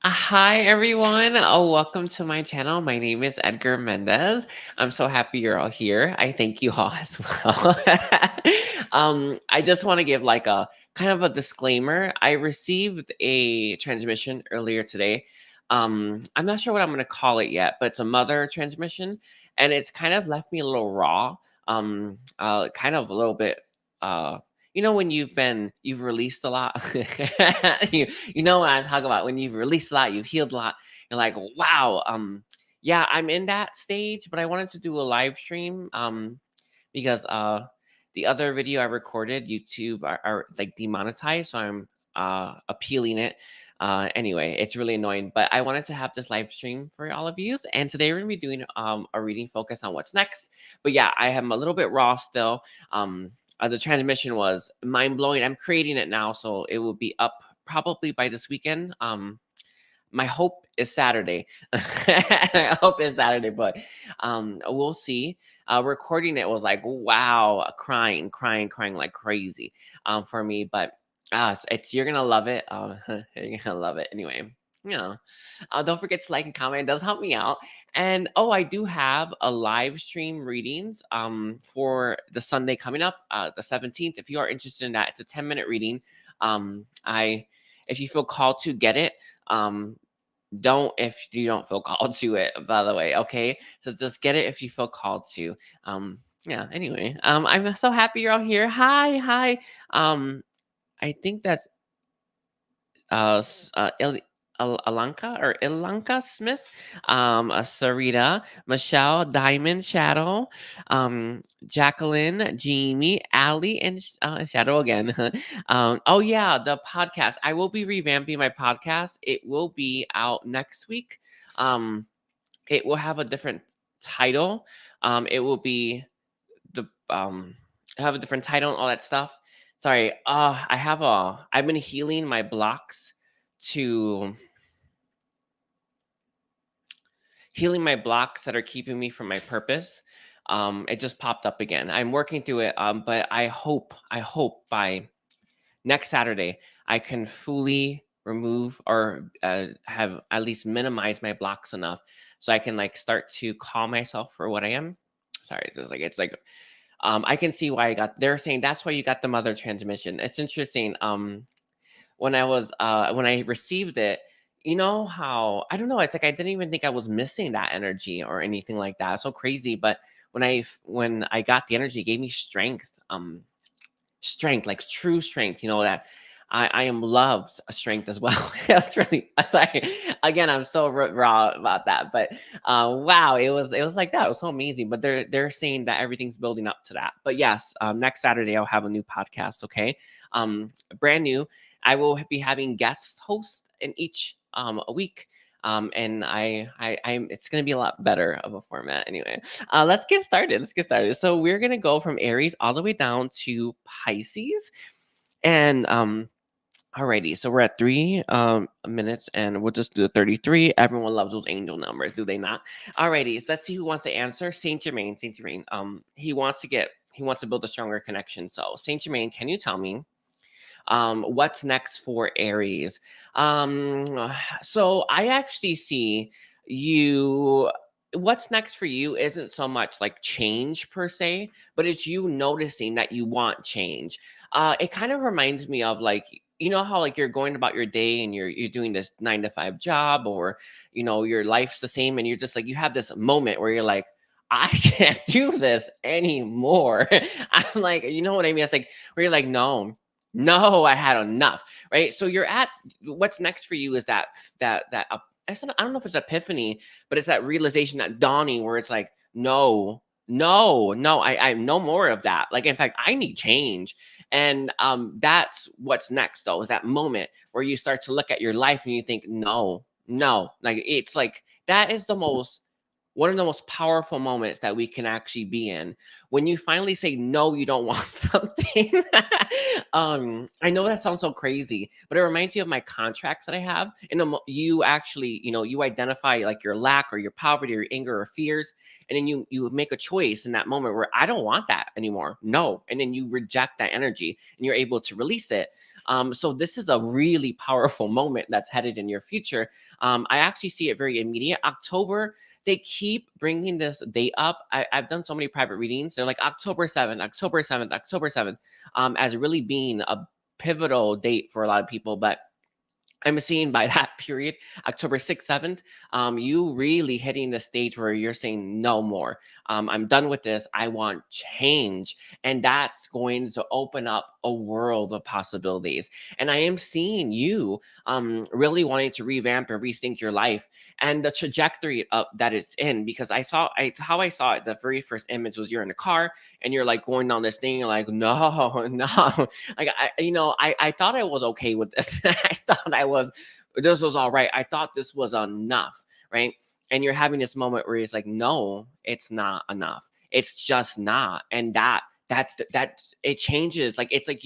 Hi everyone. Welcome to my channel. My name is Edgar Mendez. I'm so happy you're all here. I thank you all as well. I just want to give like a kind of a disclaimer. I received a transmission earlier today. I'm not sure what I'm going to call it yet, but it's a mother transmission, and it's kind of left me a little raw. Kind of a little bit. When you've released a lot. You know what I talk about. When you've released a lot, you've healed a lot. You're like, wow. Yeah, I'm in that stage, but I wanted to do a live stream. Because the other video I recorded, YouTube are like demonetized, so I'm appealing it. Anyway, it's really annoying, but I wanted to have this live stream for all of you. And today we're gonna be doing a reading focus on what's next. But yeah, I am a little bit raw still. The transmission was mind blowing. I'm creating it now, so it will be up probably by this weekend. My hope is Saturday. I hope it's Saturday, but we'll see. Recording it was like, wow, crying like crazy for me. But you're gonna love it. You're gonna love it anyway. Don't forget to like and comment. It does help me out. And I do have a live stream readings for the Sunday coming up, the 17th. If you are interested in that, it's a 10-minute reading. If you feel called to get it, don't if you don't feel called to it, by the way. Okay, so just get it if you feel called to. Anyway, I'm so happy you're all here. Hi. I think that's Alanka or Ilanka Smith, Sarita, Michelle, Diamond, Shadow, Jacqueline, Jamie, Ali, and Shadow again. Oh yeah, the podcast. I will be revamping my podcast. It will be out next week. It will have a different title. It will be the have a different title and all that stuff. Sorry, I've been healing my blocks to that are keeping me from my purpose. It just popped up again. I'm working through it, but I hope by next Saturday I can fully remove or have at least minimize my blocks enough so I can like start to call myself for what I am. Sorry, it's like I can see why they're saying that's why you got the mother transmission. It's interesting. When I received it, you know how I don't know, it's like I didn't even think I was missing that energy or anything like that. It's so crazy. But when I got the energy, it gave me strength. Strength, like true strength, that I am loved strength as well. That's really sorry. Again, I'm so raw about that. But wow, it was like that. It was so amazing. But they're saying that everything's building up to that. But yes, next Saturday I'll have a new podcast. Okay, brand new. I will be having guest hosts in each a week. And I'm it's gonna be a lot better of a format anyway. Let's get started. So we're gonna go from Aries all the way down to Pisces. And alrighty, so we're at 3 minutes and we'll just do the 33. Everyone loves those angel numbers, do they not? Alrighty, so let's see who wants to answer. Saint Germain. He wants to build a stronger connection. So Saint Germain, can you tell me what's next for Aries? So I actually see you. What's next for you isn't so much like change per se, but it's you noticing that you want change. It kind of reminds me of like, you know how like you're going about your day and you're doing this 9 to 5 job, or your life's the same, and you're just like you have this moment where you're like, I can't do this anymore. I'm like, you know what I mean? It's like where you're like, no, I had enough, right? So you're at what's next for you is I don't know if it's epiphany, but it's that realization, that dawning where it's like, no, I no more of that. Like, in fact, I need change. And that's what's next though, is that moment where you start to look at your life and you think, no, like it's like that is one of the most powerful moments that we can actually be in, when you finally say no, you don't want something. I know that sounds so crazy, but it reminds you of my contracts that I have. And you actually, you identify like your lack or your poverty or your anger or fears, and then you make a choice in that moment where I don't want that anymore. No, and then you reject that energy and you're able to release it. So this is a really powerful moment that's headed in your future. I actually see it very immediate. October, they keep bringing this date up. I've done so many private readings. They're like October 7th, October 7th, October 7th, as really being a pivotal date for a lot of people. But I'm seeing by that period, October 6th, 7th, you really hitting the stage where you're saying no more. I'm done with this. I want change. And that's going to open up a world of possibilities. And I am seeing you really wanting to revamp and rethink your life and the trajectory of that it's in. Because how I saw it, the very first image was you're in a car and you're like going down this thing. You're like, no, no. Like I thought I was okay with this. I thought this was all right. I thought this was enough, right? And you're having this moment where it's like, no, it's not enough. It's just not. And that it changes. Like it's like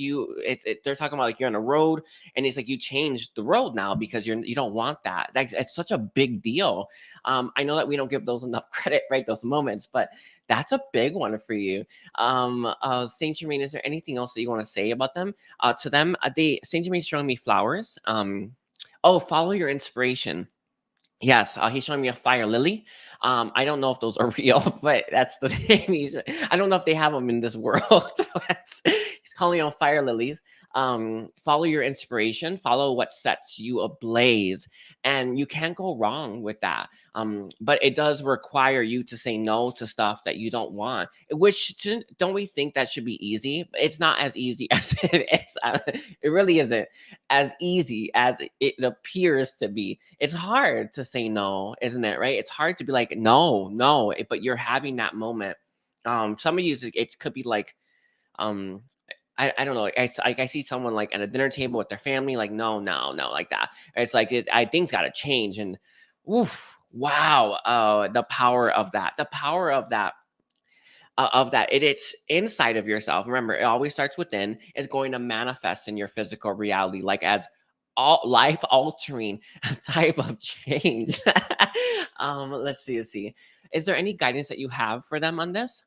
they're talking about like you're on a road and it's like you changed the road now because you don't want that. Like it's such a big deal. I know that we don't give those enough credit, right? Those moments, but that's a big one for you. Saint Germain, is there anything else that you want to say about them? To them, Saint Germain's showing me flowers. Oh, follow your inspiration. Yes, he's showing me a fire lily. I don't know if those are real, but that's the thing. I don't know if they have them in this world. He's calling on fire lilies. Follow your inspiration. Follow what sets you ablaze, and you can't go wrong with that. But it does require you to say no to stuff that you don't want. Don't we think that should be easy? It's not as easy as it's. It really isn't as easy as it appears to be. It's hard to say no, isn't it? Right? It's hard to be like no, no, but you're having that moment. Some of you, it could be like, um, I don't know. I see someone like at a dinner table with their family, like no, no, no, like that. It's like things got to change, and oof, wow, the power of that, it's inside of yourself. Remember, it always starts within. It's going to manifest in your physical reality, like as all life altering type of change. Let's see. Is there any guidance that you have for them on this?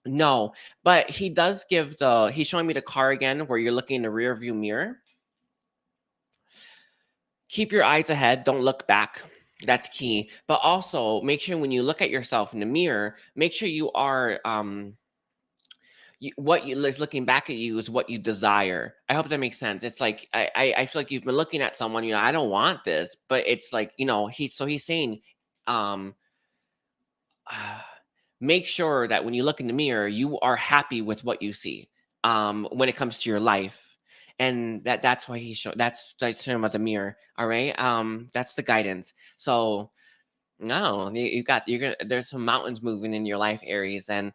No, but he does give he's showing me the car again where you're looking in the rear view mirror. Keep your eyes ahead, don't look back. That's key. But also make sure when you look at yourself in the mirror, make sure you are what you is looking back at you is what you desire. I hope that makes sense. It's like I feel like you've been looking at someone, I don't want this, but it's like, he's saying, um make sure that when you look in the mirror, you are happy with what you see when it comes to your life. And that's why that's talking about the mirror. All right. That's the guidance. So no, there's some mountains moving in your life, Aries, and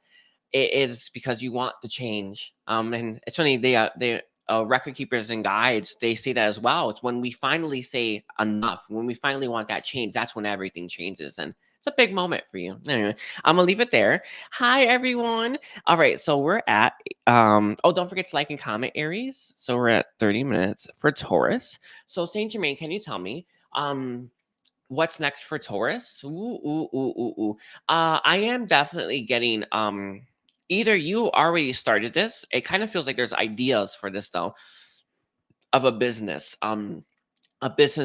it is because you want the change. And it's funny, they record keepers and guides, they say that as well. It's when we finally say enough, when we finally want that change, that's when everything changes. And it's a big moment for you. Anyway, I'm gonna leave it there. Hi everyone. All right, so we're at oh, don't forget to like and comment, Aries. So we're at 30 minutes for Taurus. So Saint Germain, can you tell me what's next for Taurus? Ooh. I am definitely getting either you already started this. It kind of feels like there's ideas for this though, of a business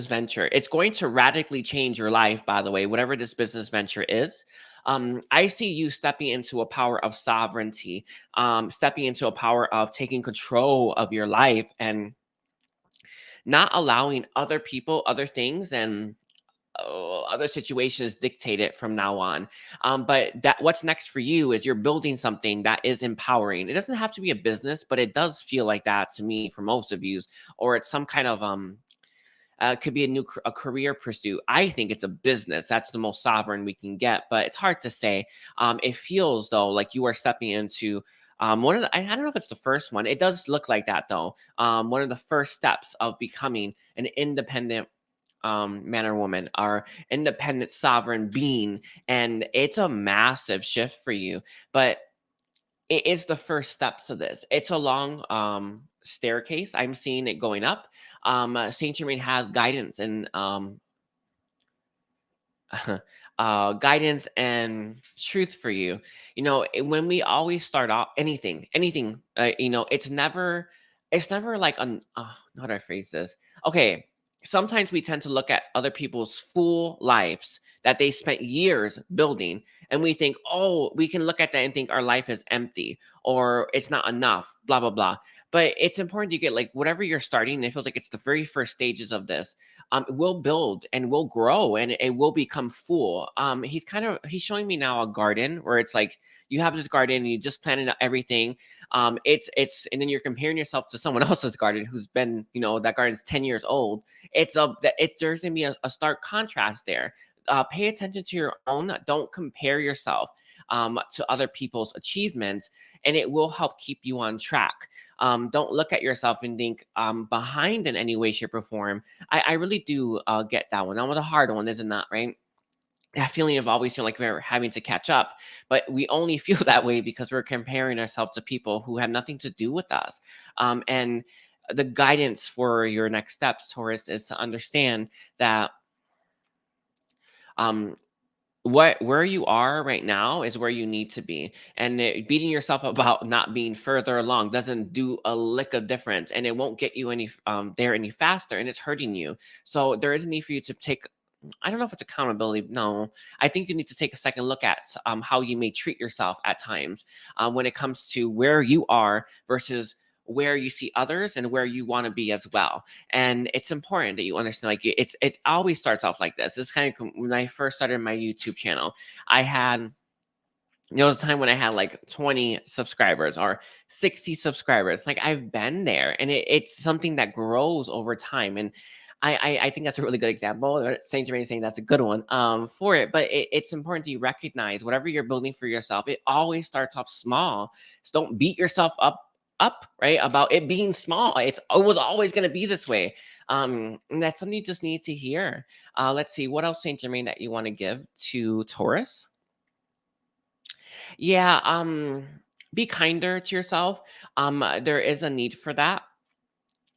venture. It's going to radically change your life, by the way, whatever this business venture is. I see you stepping into a power of sovereignty, stepping into a power of taking control of your life and not allowing other people, other things, and other situations dictate it from now on. But that what's next for you is you're building something that is empowering. It doesn't have to be a business, but it does feel like that to me for most of you, or it's some kind of could be a career pursuit. I think it's a business. That's the most sovereign we can get, but it's hard to say. It feels though like you are stepping into one of the, I don't know if it's the first one. It does look like that though. One of the first steps of becoming an independent man or woman, or independent sovereign being, and it's a massive shift for you. But it is the first steps to this. It's a long staircase. I'm seeing it going up. Saint Germain has guidance and guidance and truth for you. When we always start off anything, it's never it's never like an how do I phrase this? Okay, sometimes we tend to look at other people's full lives that they spent years building, and we think, oh, we can look at that and think our life is empty or it's not enough, blah blah blah. But it's important to get like whatever you're starting. It feels like it's the very first stages of this. Will build and will grow and it will become full. He's showing me now a garden where it's like you have this garden and you just planted out everything. It's and then you're comparing yourself to someone else's garden who's been, that garden's 10 years old. There's gonna be a stark contrast there. Pay attention to your own. Don't compare yourself to other people's achievements, and it will help keep you on track. Don't look at yourself and think behind in any way, shape, or form. I really do get that one. That was a hard one, isn't that right? That feeling of always feeling like we're having to catch up, but we only feel that way because we're comparing ourselves to people who have nothing to do with us. And the guidance for your next steps, Taurus, is to understand that um, where you are right now is where you need to be, and beating yourself about not being further along doesn't do a lick of difference, and it won't get you there any faster, and it's hurting you. So there is a need for you to take, I don't know if it's accountability. No, I think you need to take a second look at how you may treat yourself at times when it comes to where you are versus where you see others and where you want to be as well. And it's important that you understand, like, it always starts off like this. It's kind of when I first started my YouTube channel, I had, there was a time when I had like 20 subscribers or 60 subscribers. Like, I've been there, and it's something that grows over time. And I think that's a really good example. Saint Germain saying that's a good one for it. But it's important to recognize whatever you're building for yourself, it always starts off small. So don't beat yourself up, right, about it being small. It was always going to be this way. And that's something you just need to hear. Let's see, what else, Saint Germain, that you want to give to Taurus? Yeah, be kinder to yourself. There is a need for that.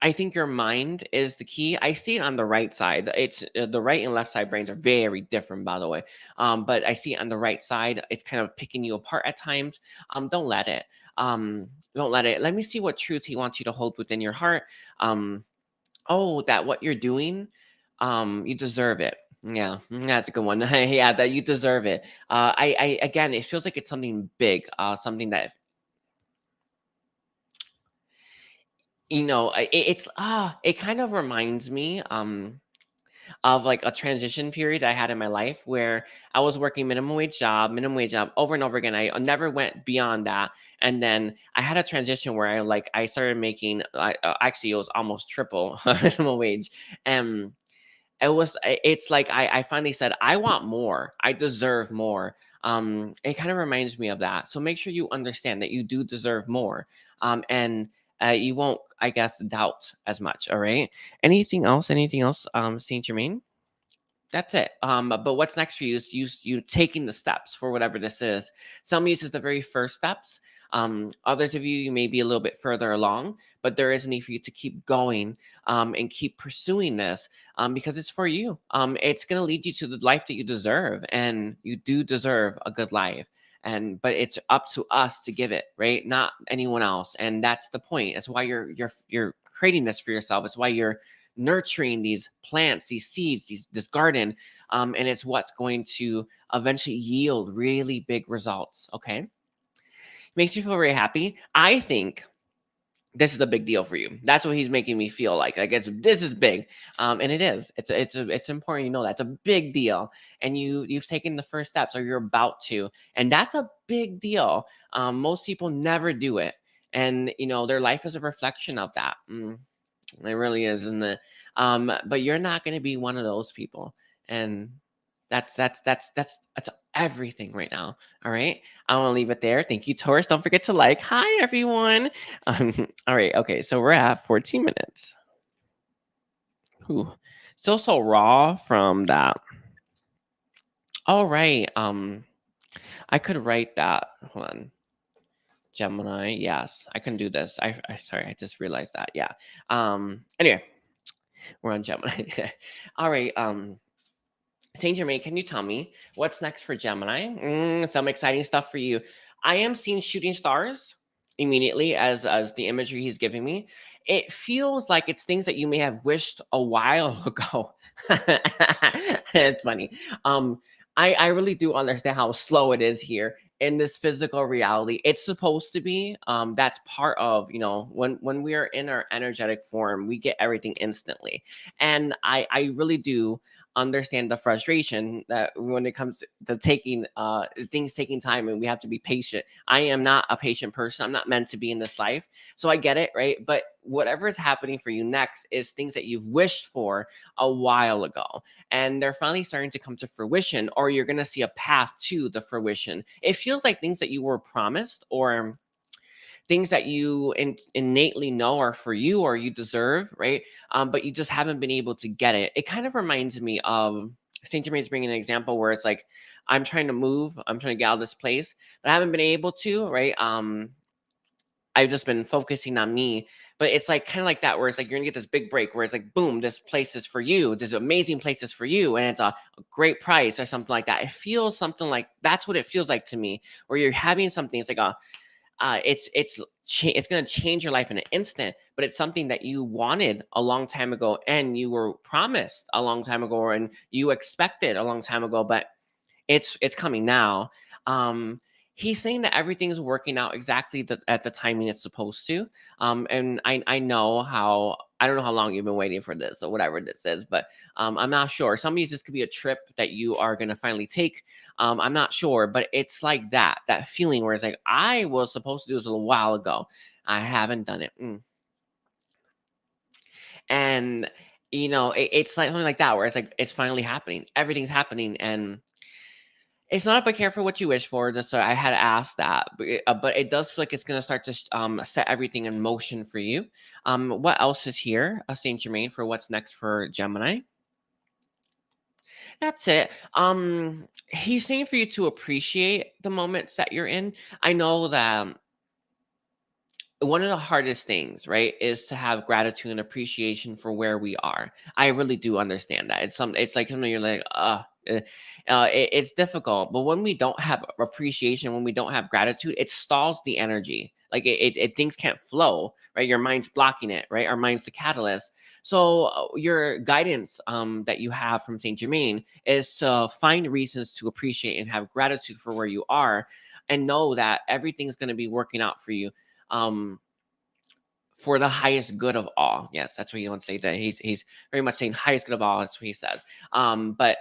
I think your mind is the key. I see it on the right side. It's the right and left side brains are very different, by the way. But I see it on the right side. It's kind of picking you apart at times. Don't let it. Don't let it. Let me see what truth he wants you to hold within your heart. That what you're doing, you deserve it. Yeah, that's a good one. Yeah, that you deserve it. I again, it feels like it's something big, something that it kind of reminds me of like a transition period I had in my life where I was working minimum wage job over and over again. I never went beyond that. And then I had a transition where I started making, actually it was almost triple minimum wage. And it's like I finally said, I want more. I deserve more. It kind of reminds me of that. So make sure you understand that you do deserve more. And you won't, I guess, doubt as much. All right. Anything else? Anything else, Saint Germain? That's it. But what's next for you is you taking the steps for whatever this is. Some use is the very first steps. Others of you, you may be a little bit further along, but there is a need for you to keep going and keep pursuing this because it's for you. It's going to lead you to the life that you deserve, and you do deserve a good life. But it's up to us to give it, right? Not anyone else. And that's the point. That's why you're creating this for yourself. It's why you're nurturing these plants, these seeds, this garden, and it's what's going to eventually yield really big results. Okay, makes you feel very happy. I think this is a big deal for you. That's what he's making me feel like. This is big, and it is. It's important. You know that's a big deal, and you've taken the first steps, or you're about to, and that's a big deal. Most people never do it, and their life is a reflection of that. It really is, isn't it? But you're not going to be one of those people, and that's everything right now. All right, I want to leave it there. Thank you, Taurus. Don't forget to like. Hi, everyone. All right, okay, so we're at 14 minutes. Ooh, still so raw from that. All right, I could write that. Hold on. Gemini, yes, I can do this. Sorry, I just realized that. Yeah. Anyway, we're on Gemini. All right. Saint Germain, can you tell me what's next for Gemini? Some exciting stuff for you. I am seeing shooting stars. immediately as the imagery he's giving me, it feels like it's things that you may have wished a while ago. It's funny. I really do understand how slow it is here in this physical reality. It's supposed to be. That's part of, you know, when we are in our energetic form, we get everything instantly. And I really do understand the frustration that when it comes to taking things taking time, and we have to be patient. I am not a patient person. I'm not meant to be in this life. So I get it, right? But whatever is happening for you next is things that you've wished for a while ago, and they're finally starting to come to fruition, or you're going to see a path to the fruition. It feels like things that you were promised, or things that you innately know are for you or you deserve, right? But you just haven't been able to get it. It kind of reminds me of Saint Germain's bringing an example where it's like, I'm trying to move, I'm trying to get out of this place, but I haven't been able to, right? I've just been focusing on me, but it's like kind of like that, where it's like you're gonna get this big break where it's like, boom, this place is for you. This amazing place is for you, and it's a great price or something like that. It feels something like that's what it feels like to me, where you're having something. It's like a it's going to change your life in an instant, but it's something that you wanted a long time ago, and you were promised a long time ago, and you expected a long time ago, but it's coming now. um he's saying that everything is working out exactly at the timing it's supposed to. And I know how, I don't know how long you've been waiting for this or whatever this is, but I'm not sure. Some of these, this could be a trip that you are going to finally take. I'm not sure, but it's like that feeling where it's like, I was supposed to do this a little while ago, I haven't done it. And you know, it's like something like that, where it's like it's finally happening, everything's happening, and it's not, but careful what you wish for. Just so I had to ask that, but it does feel like it's gonna start to set everything in motion for you. What else is here, Saint Germain, for what's next for Gemini? That's it. He's saying for you to appreciate the moments that you're in. I know that one of the hardest things, right, is to have gratitude and appreciation for where we are. I really do understand that. It's like something you're like, it's difficult. But when we don't have appreciation, when we don't have gratitude, it stalls the energy. Like things can't flow, right? Your mind's blocking it, right? Our mind's the catalyst. So your guidance that you have from Saint Germain is to find reasons to appreciate and have gratitude for where you are, and know that everything's going to be working out for you, um, for the highest good of all. Yes, that's what you want to say. That he's very much saying highest good of all. That's what he says. But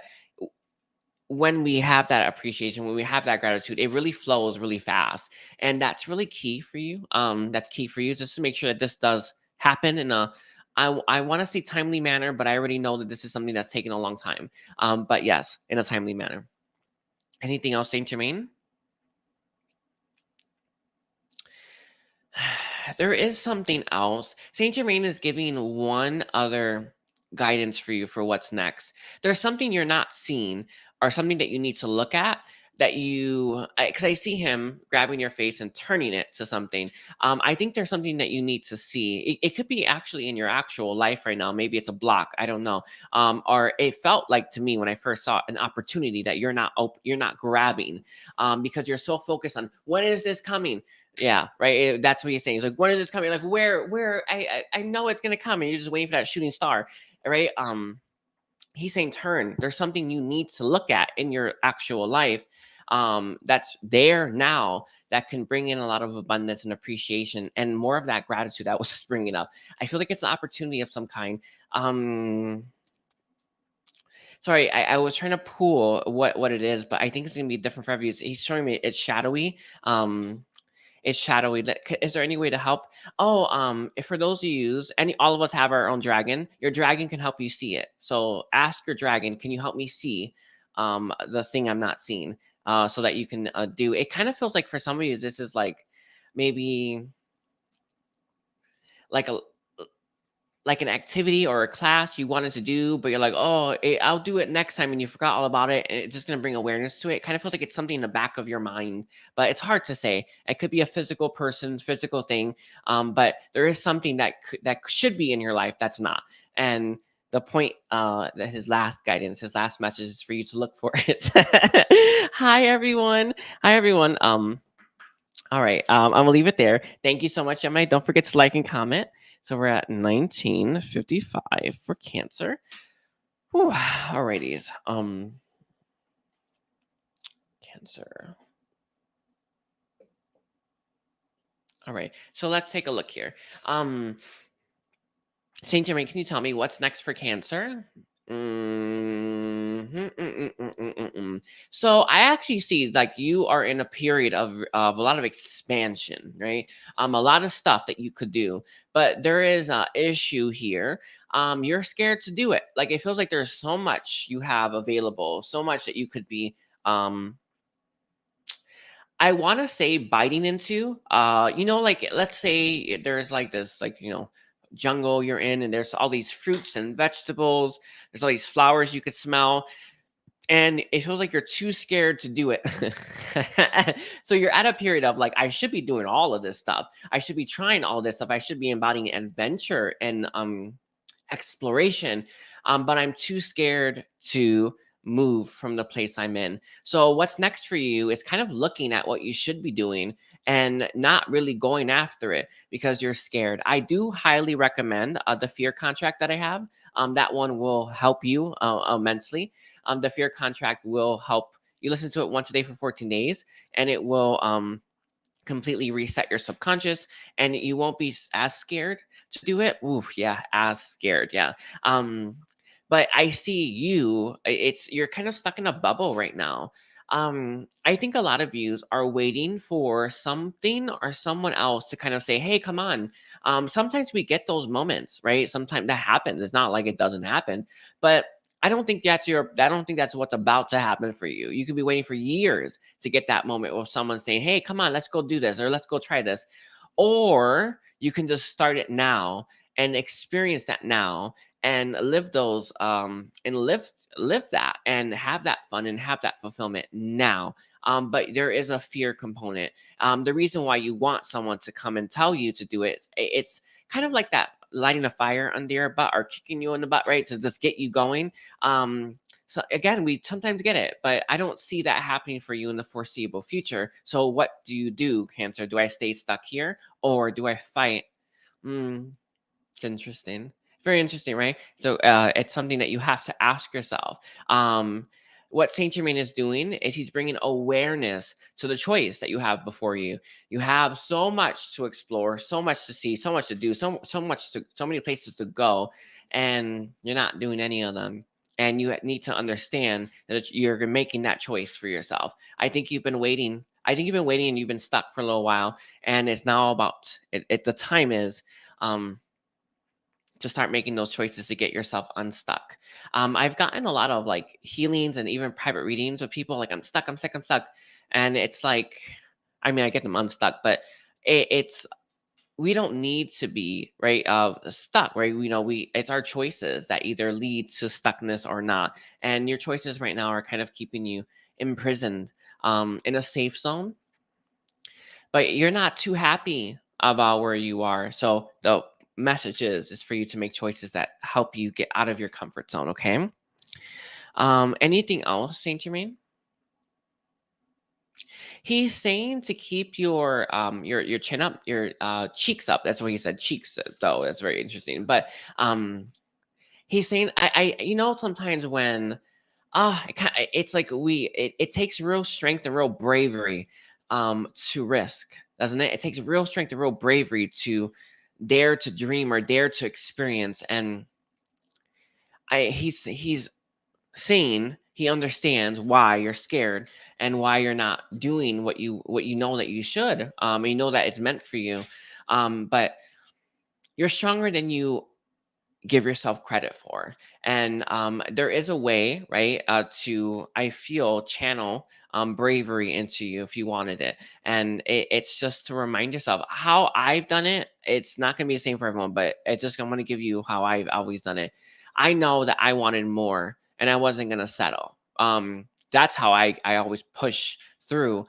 when we have that appreciation, when we have that gratitude, it really flows really fast, and that's really key for you. That's key for you, just to make sure that this does happen in a, I want to say timely manner, but I already know that this is something that's taken a long time. But yes, in a timely manner. Anything else, Saint Germain? There is something else. Saint Germain is giving one other guidance for you for what's next. There's something you're not seeing, or something that you need to look at, that you, because I see him grabbing your face and turning it to something. I think there's something that you need to see. It could be actually in your actual life right now. Maybe it's a block. I don't know. Or it felt like to me when I first saw an opportunity that you're not grabbing, because you're so focused on when is this coming. Yeah, right. That's what he's saying. He's like, when is this coming? Like, where? I know it's gonna come, and you're just waiting for that shooting star, right? He's saying, turn. There's something you need to look at in your actual life, that's there now, that can bring in a lot of abundance and appreciation and more of that gratitude that was just bringing up. I feel like it's an opportunity of some kind. Um, Sorry, I was trying to pull what it is, but I think it's gonna be different for everyone. He's showing me it's shadowy. It's shadowy. Is there any way to help? Oh, if for those who use any, all of us have our own dragon. Your dragon can help you see it. So ask your dragon, can you help me see the thing I'm not seeing? So that you can do. It kind of feels like for some of you, this is like maybe like a like an activity or a class you wanted to do, but you're like, oh, I'll do it next time, and you forgot all about it, and it's just going to bring awareness to it. Kind of feels like it's something in the back of your mind, but it's hard to say. It could be a physical person's physical thing, but there is something that should be in your life that's not. And the point, that his last guidance, his last message is for you to look for it. Hi everyone. Hi everyone. All right. I'm gonna leave it there. Thank you so much, Gemini. Don't forget to like and comment. So we're at 1955 for Cancer. Whew. Alrighties. Cancer. All right. So let's take a look here. Saint Germain, can you tell me what's next for Cancer? So I actually see like you are in a period of a lot of expansion, right? A lot of stuff that you could do, but there is a issue here. You're scared to do it. Like it feels like there's so much you have available, so much that you could be I want to say biting into, like let's say there's like this, like, jungle you're in, and there's all these fruits and vegetables. There's all these flowers you could smell, and it feels like you're too scared to do it. So you're at a period of like, I should be doing all of this stuff. I should be trying all this stuff. I should be embodying adventure and exploration, but I'm too scared to move from the place I'm in. So what's next for you is kind of looking at what you should be doing and not really going after it because you're scared. I do highly recommend the fear contract that I have. That one will help you immensely. The fear contract will help you listen to it once a day for 14 days, and it will completely reset your subconscious, and you won't be as scared to do it. Ooh, yeah, as scared. Yeah. But I see you're kind of stuck in a bubble right now. I think a lot of yous are waiting for something or someone else to kind of say, hey, come on. Sometimes we get those moments, right? Sometimes that happens. It's not like it doesn't happen, but I don't think that's what's about to happen for you. You could be waiting for years to get that moment with someone saying, hey, come on, let's go do this, or let's go try this. Or you can just start it now and experience that now and live those and live that and have that fun and have that fulfillment now. But there is a fear component. The reason why you want someone to come and tell you to do it, it's kind of like that lighting a fire under your butt or kicking you in the butt, right? To just get you going. So again, we sometimes get it, but I don't see that happening for you in the foreseeable future. So what do you do, Cancer? Do I stay stuck here or do I fight? It's interesting. Very interesting, right? So it's something that you have to ask yourself. What Saint Germain is doing is he's bringing awareness to the choice that you have before you. You have so much to explore, so much to see, so much to do, so many places to go, and you're not doing any of them. And you need to understand that you're making that choice for yourself. I think you've been waiting. I think you've been waiting and you've been stuck for a little while, and it's now about it. The time is. To start making those choices to get yourself unstuck. I've gotten a lot of like healings and even private readings with people like, I'm stuck, I'm sick, I'm stuck. And it's like, I mean, I get them unstuck, but it's, we don't need to be right stuck, right? It's our choices that either lead to stuckness or not. And your choices right now are kind of keeping you imprisoned in a safe zone, but you're not too happy about where you are. So the message is for you to make choices that help you get out of your comfort zone. Okay. Anything else, Saint Germain? He's saying to keep your chin up, your cheeks up. That's what he said. Cheeks, though. That's very interesting. But he's saying sometimes when it's like it takes real strength and real bravery to risk, doesn't it? It takes real strength and real bravery to dare to dream or dare to experience. And he's saying he understands why you're scared and why you're not doing what you know that you should. You know that it's meant for you, but you're stronger than you give yourself credit for. And there is a way, right, to, I feel, channel bravery into you if you wanted it. And it's just to remind yourself how I've done it. It's not going to be the same for everyone, but it's just, I'm going to give you how I've always done it. I know that I wanted more and I wasn't going to settle. That's how I always push through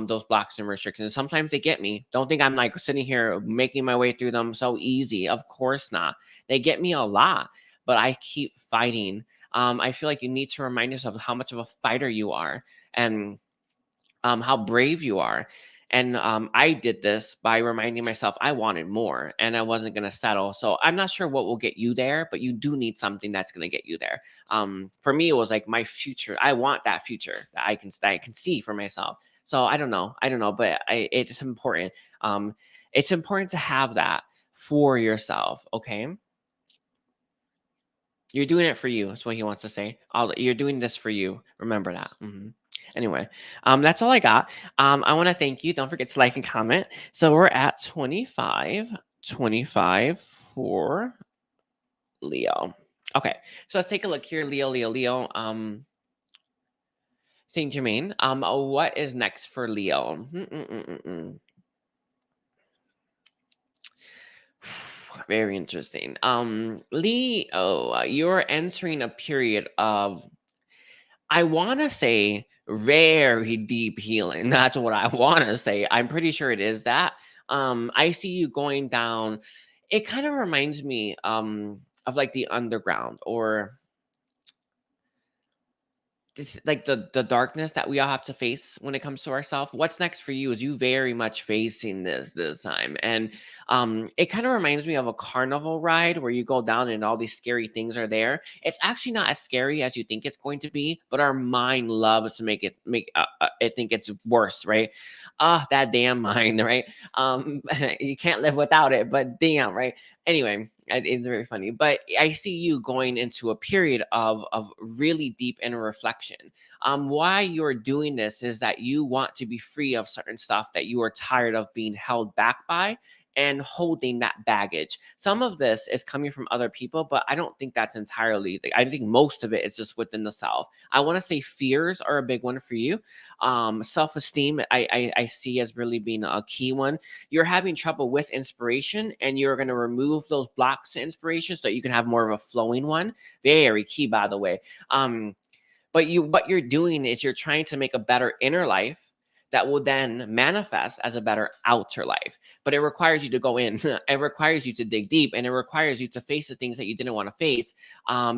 those blocks and restrictions. Sometimes they get me. Don't think I'm like sitting here making my way through them so easy. Of course not. They get me a lot, but I keep fighting. I feel like you need to remind yourself how much of a fighter you are and how brave you are. And I did this by reminding myself I wanted more and I wasn't going to settle. So I'm not sure what will get you there, but you do need something that's going to get you there. For me, it was like my future. I want that future that I can see for myself. So I don't know, but it's important. It's important to have that for yourself. Okay. You're doing it for you. That's what he wants to say. You're doing this for you. Remember that. Anyway, that's all I got. I want to thank you. Don't forget to like and comment. So we're at 25 for Leo. Okay, so let's take a look here. Leo. Saint Germain. What is next for Leo? Very interesting. Leo, you're entering a period of, I want to say, very deep healing. That's what I want to say. I'm pretty sure it is that. I see you going down. It kind of reminds me of like the underground, or like the darkness that we all have to face when it comes to ourselves. What's next for you is you very much facing this time. And it kind of reminds me of a carnival ride where you go down and all these scary things are there. It's actually not as scary as you think it's going to be, but our mind loves to make it think it's worse, right? That damn mind, right? You can't live without it, but damn, right? Anyway, it's very funny, but I see you going into a period of really deep inner reflection. Why you're doing this is that you want to be free of certain stuff that you are tired of being held back by and holding that baggage. Some of this is coming from other people, but I don't think that's entirely. I think most of it is just within the self. I want to say fears are a big one for you. Self-esteem, I see as really being a key one. You're having trouble with inspiration, and you're going to remove those blocks to inspiration so that you can have more of a flowing one. Very key, by the way. But what you're doing is you're trying to make a better inner life that will then manifest as a better outer life. But it requires you to go in. It requires you to dig deep, and it requires you to face the things that you didn't want to face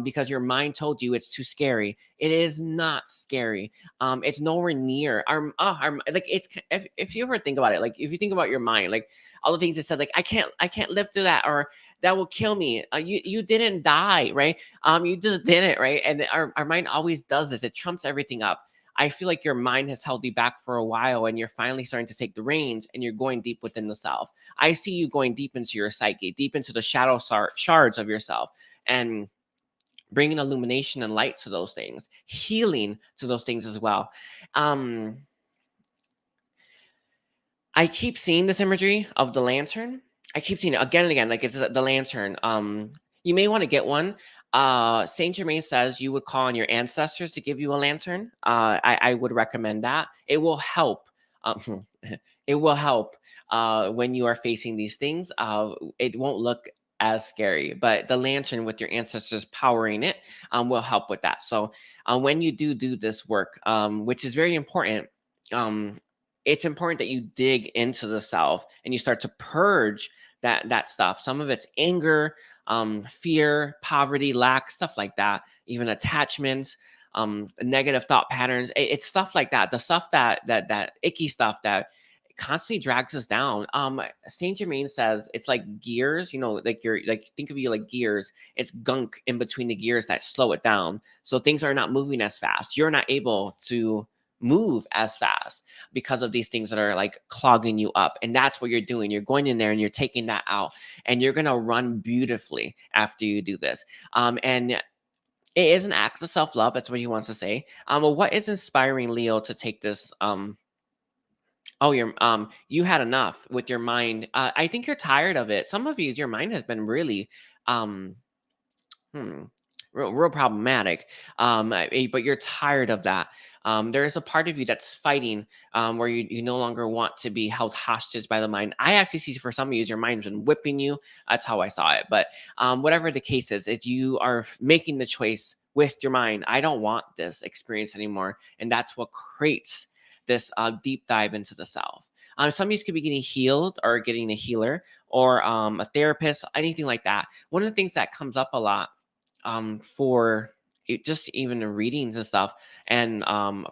because your mind told you it's too scary. It is not scary. It's nowhere near. Like it's if you ever think about it, like if you think about your mind, like all the things it said, like I can't live through that, or that will kill me. You didn't die, right? You just didn't, right? And our mind always does this. It trumps everything up. I feel like your mind has held you back for a while, and you're finally starting to take the reins, and you're going deep within the self. I see you going deep into your psyche, deep into the shadow shards of yourself, and bringing illumination and light to those things, healing to those things as well. I keep seeing this imagery of the lantern. I keep seeing it again and again, like it's the lantern. You may want to get one. Saint Germain says you would call on your ancestors to give you a lantern. I would recommend that. It will help. It will help when you are facing these things. It won't look as scary, but the lantern with your ancestors powering it will help with that. So when you do this work, which is very important, it's important that you dig into the self and you start to purge that stuff. Some of it's anger, fear, poverty, lack, stuff like that, even attachments, negative thought patterns. It's stuff like that. The stuff that icky stuff that constantly drags us down. Saint Germain says it's like gears, like you're like, think of you like gears. It's gunk in between the gears that slow it down. So things are not moving as fast. You're not able to move as fast because of these things that are like clogging you up. And that's what you're doing. You're going in there and you're taking that out, and you're going to run beautifully after you do this. And it is an act of self-love. That's what he wants to say. Well, what is inspiring Leo to take this? You had enough with your mind. I think you're tired of it. Some of your mind has been really, um, real problematic. But you're tired of that. There's a part of you that's fighting, where you no longer want to be held hostage by the mind. I actually see for some of you, your mind's been whipping you. That's how I saw it. But whatever the case is you are making the choice with your mind. I don't want this experience anymore. And that's what creates this deep dive into the self. Some of you could be getting healed or getting a healer or a therapist, anything like that. One of the things that comes up a lot for just even the readings and stuff, and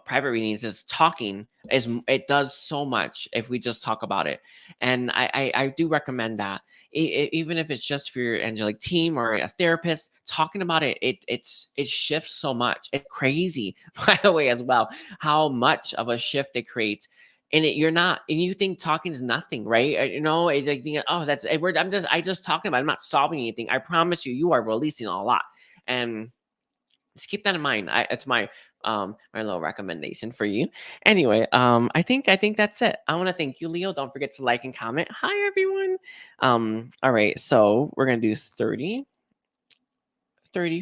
private readings, is talking, it does so much if we just talk about it. And I do recommend that, even if it's just for your angelic team or a therapist, talking about it, it shifts so much. It's crazy, by the way, as well, how much of a shift it creates. And you're not, and you think talking is nothing, right? It's like, oh, that's I just talking about it. I'm not solving anything. I promise you, you are releasing a lot. And just keep that in mind. It's my my little recommendation for you. Anyway, I think that's it. I want to thank you, Leo. Don't forget to like and comment. Hi, everyone. All right, so we're gonna do 30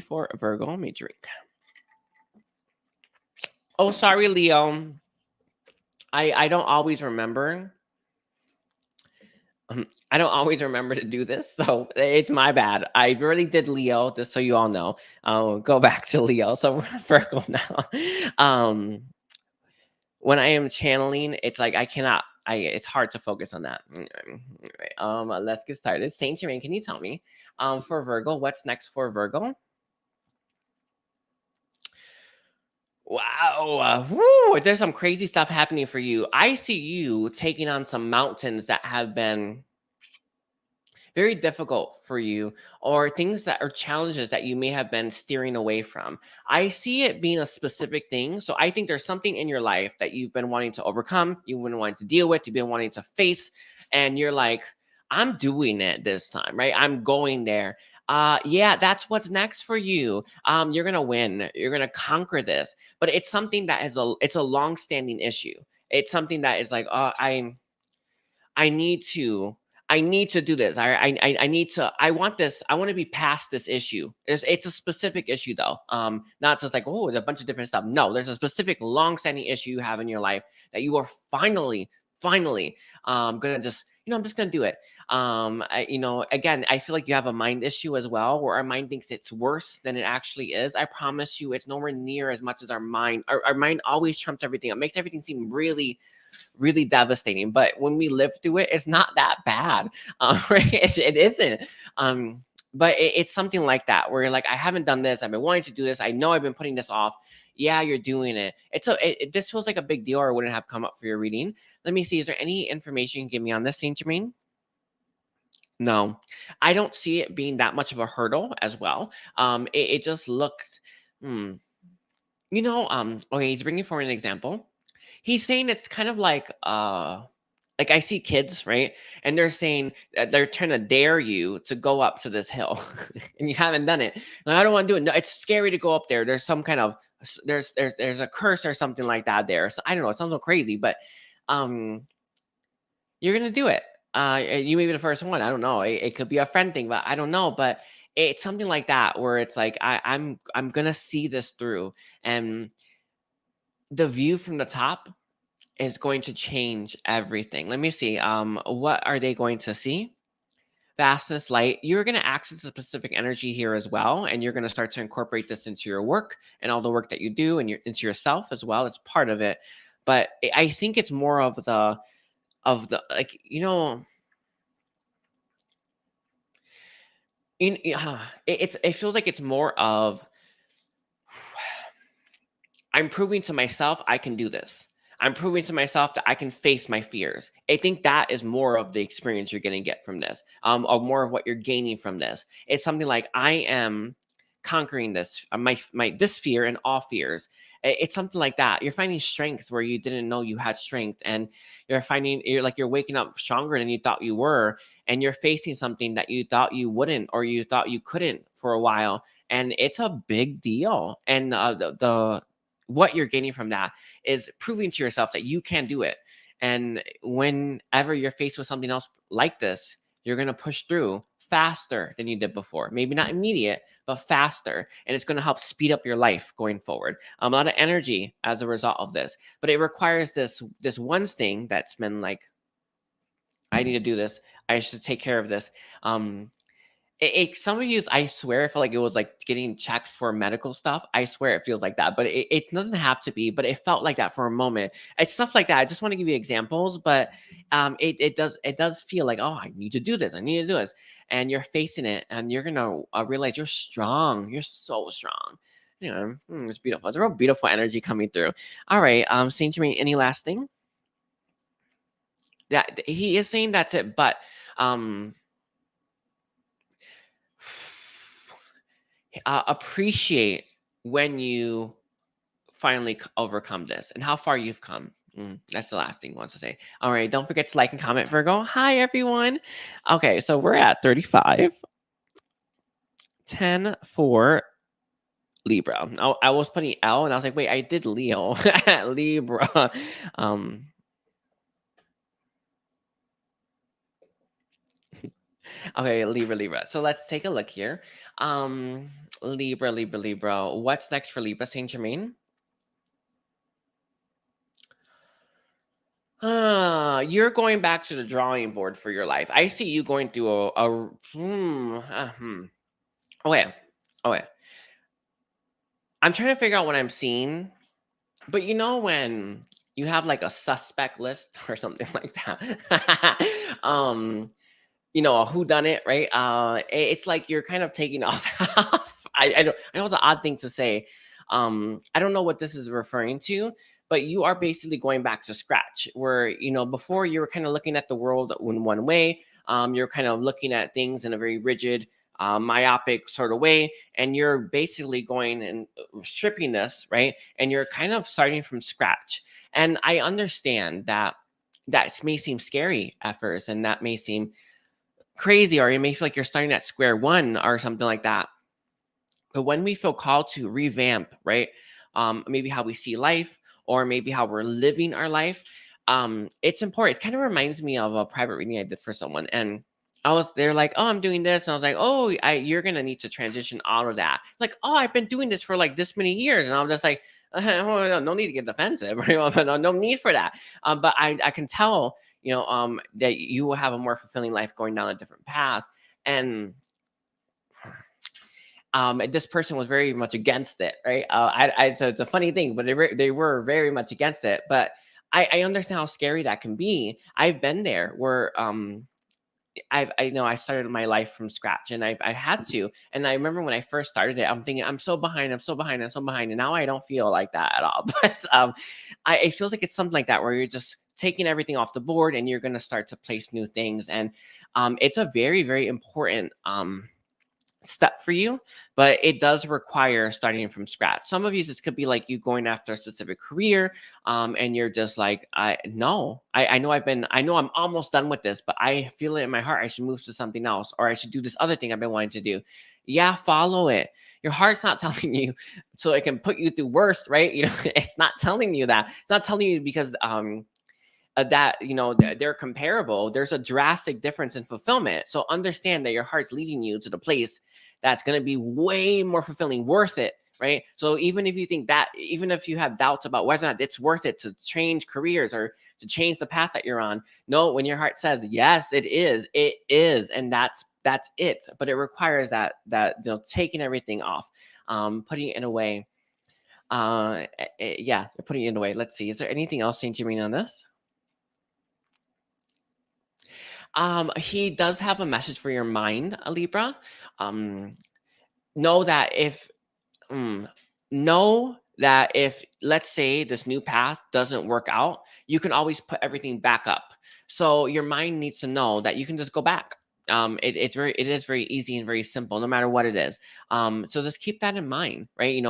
for Virgo. Let me drink. Oh, sorry, Leo. I don't always remember. I don't always remember to do this, so it's my bad. I really did Leo, just so you all know. I'll go back to Leo. So we're on Virgo now. When I am channeling, it's like I cannot. It's hard to focus on that. Let's get started. Saint Germain, can you tell me, for Virgo, what's next for Virgo? Wow, woo, there's some crazy stuff happening for you. I see you taking on some mountains that have been very difficult for you, or things that are challenges that you may have been steering away from. I see it being a specific thing. So I think there's something in your life that you've been wanting to overcome, you've been wanting to deal with, you've been wanting to face, and you're like, I'm doing it this time, right? I'm going there. Yeah, that's what's next for you. You're gonna win, you're gonna conquer this. But it's something that it's a long-standing issue. It's something that is like, I need to do this. I need to, I want this. I want to be past this issue. It's a specific issue though. Not just like, oh, there's a bunch of different stuff. No, there's a specific long-standing issue you have in your life that you are finally gonna just, I'm just gonna do it. Again, I feel like you have a mind issue as well, where our mind thinks it's worse than it actually is. I promise you, it's nowhere near as much as our mind. Our mind always trumps everything. It makes everything seem really devastating, but when we live through it, it's not that bad. Right? It isn't. But it's something like that, where you're like, I haven't done this, I've been wanting to do this, I know I've been putting this off. Yeah, you're doing it. This feels like a big deal, or wouldn't have come up for your reading. Let me see, is there any information you can give me on this, Saint Germain? No, I don't see it being that much of a hurdle as well. It just looked, hmm, okay, he's bringing forward an example. He's saying it's kind of like I see kids, right? And they're saying that they're trying to dare you to go up to this hill and you haven't done it. Like, I don't want to do it. No, it's scary to go up there. There's some kind of there's a curse or something like that there. So I don't know, it sounds so crazy, but um you're gonna do it. You may be the first one. I don't know. It could be a friend thing, but I don't know. But it's something like that, where it's like I'm gonna see this through, and the view from the top is going to change everything. Let me see. What are they going to see? Vastness, light. You're going to access a specific energy here as well, and you're going to start to incorporate this into your work and all the work that you do, and into yourself as well. It's part of it, but I think it's more of the like, it feels like it's more of, I'm proving to myself I can do this. I'm proving to myself that I can face my fears. I think that is more of the experience you're going to get from this, or more of what you're gaining from this. It's something like, I am conquering this, my this fear and all fears. It's something like that. You're finding strength where you didn't know you had strength, and you're waking up stronger than you thought you were, and you're facing something that you thought you wouldn't, or you thought you couldn't for a while, and it's a big deal. And the what you're gaining from that is proving to yourself that you can do it. And whenever you're faced with something else like this, you're going to push through faster than you did before. Maybe not immediate, but faster. And it's going to help speed up your life going forward. A lot of energy as a result of this. But it requires this one thing that's been like, I need to do this. I should take care of this. Some of you, I swear, I feel like it was like getting checked for medical stuff. I swear it feels like that, but it doesn't have to be. But it felt like that for a moment. It's stuff like that. I just want to give you examples, but it does feel like, oh, I need to do this. I need to do this, and you're facing it, and you're gonna realize you're strong. You're so strong. Anyway, it's beautiful. It's a real beautiful energy coming through. All right, Saint Germain, any last thing? That he is saying that's it, but appreciate when you finally overcome this and how far you've come. That's the last thing he wants to say. All right, don't forget to like and comment, Virgo. Hi, everyone. Okay, so we're at 35. 10 for Libra. I was putting L and I was like, wait, I did Leo. Libra. Um, okay, Libra. So let's take a look here. Libra. What's next for Libra, Saint Germain? You're going back to the drawing board for your life. I see you going through Oh wait. Oh wait. I'm trying to figure out what I'm seeing. But you know when you have like a suspect list or something like that. A who done it, right? It's like you're kind of taking off. I know it's an odd thing to say. I don't know what this is referring to, but you are basically going back to scratch where, before you were kind of looking at the world in one way. You're kind of looking at things in a very rigid, myopic sort of way, and you're basically going and stripping this, right? And you're kind of starting from scratch. And I understand that may seem scary at first, and that may seem crazy, or you may feel like you're starting at square one or something like that. But when we feel called to revamp, right? Maybe how we see life, or maybe how we're living our life, it's important. It kind of reminds me of a private reading I did for someone, and they're like, oh, I'm doing this, and I was like, oh, you're gonna need to transition out of that. Like, oh, I've been doing this for like this many years, and I'm just like, no need to get defensive, right? No need for that. But I can tell, that you will have a more fulfilling life going down a different path, and this person was very much against it, right? So it's a funny thing, but they were very much against it. But I understand how scary that can be. I've been there where I know I started my life from scratch, and I had to. And I remember when I first started it, I'm thinking I'm so behind, and now I don't feel like that at all. But it feels like it's something like that where you're just taking everything off the board and you're going to start to place new things, and it's a very, very important step for you, but it does require starting from scratch. Some of you, this could be like you going after a specific career, and you're just like, I know I'm almost done with this, but I feel it in my heart I should move to something else, or I should do this other thing I've been wanting to do. Yeah, follow it. Your heart's not telling you so it can put you through worse, right? It's not telling you that. It's not telling you because that they're comparable. There's a drastic difference in fulfillment, so understand that your heart's leading you to the place that's going to be way more fulfilling, worth it, right? So even if you have doubts about whether or not it's worth it to change careers or to change the path that you're on, no, when your heart says yes, it is, and that's it. But it requires that taking everything off, putting it in a way, putting it in a way. Let's see, is there anything else, Saint Germain, on this? He does have a message for your mind, Libra. Um, know that if, mm, let's say this new path doesn't work out, you can always put everything back up. So your mind needs to know that you can just go back. It is very easy and very simple, no matter what it is. So just keep that in mind, right?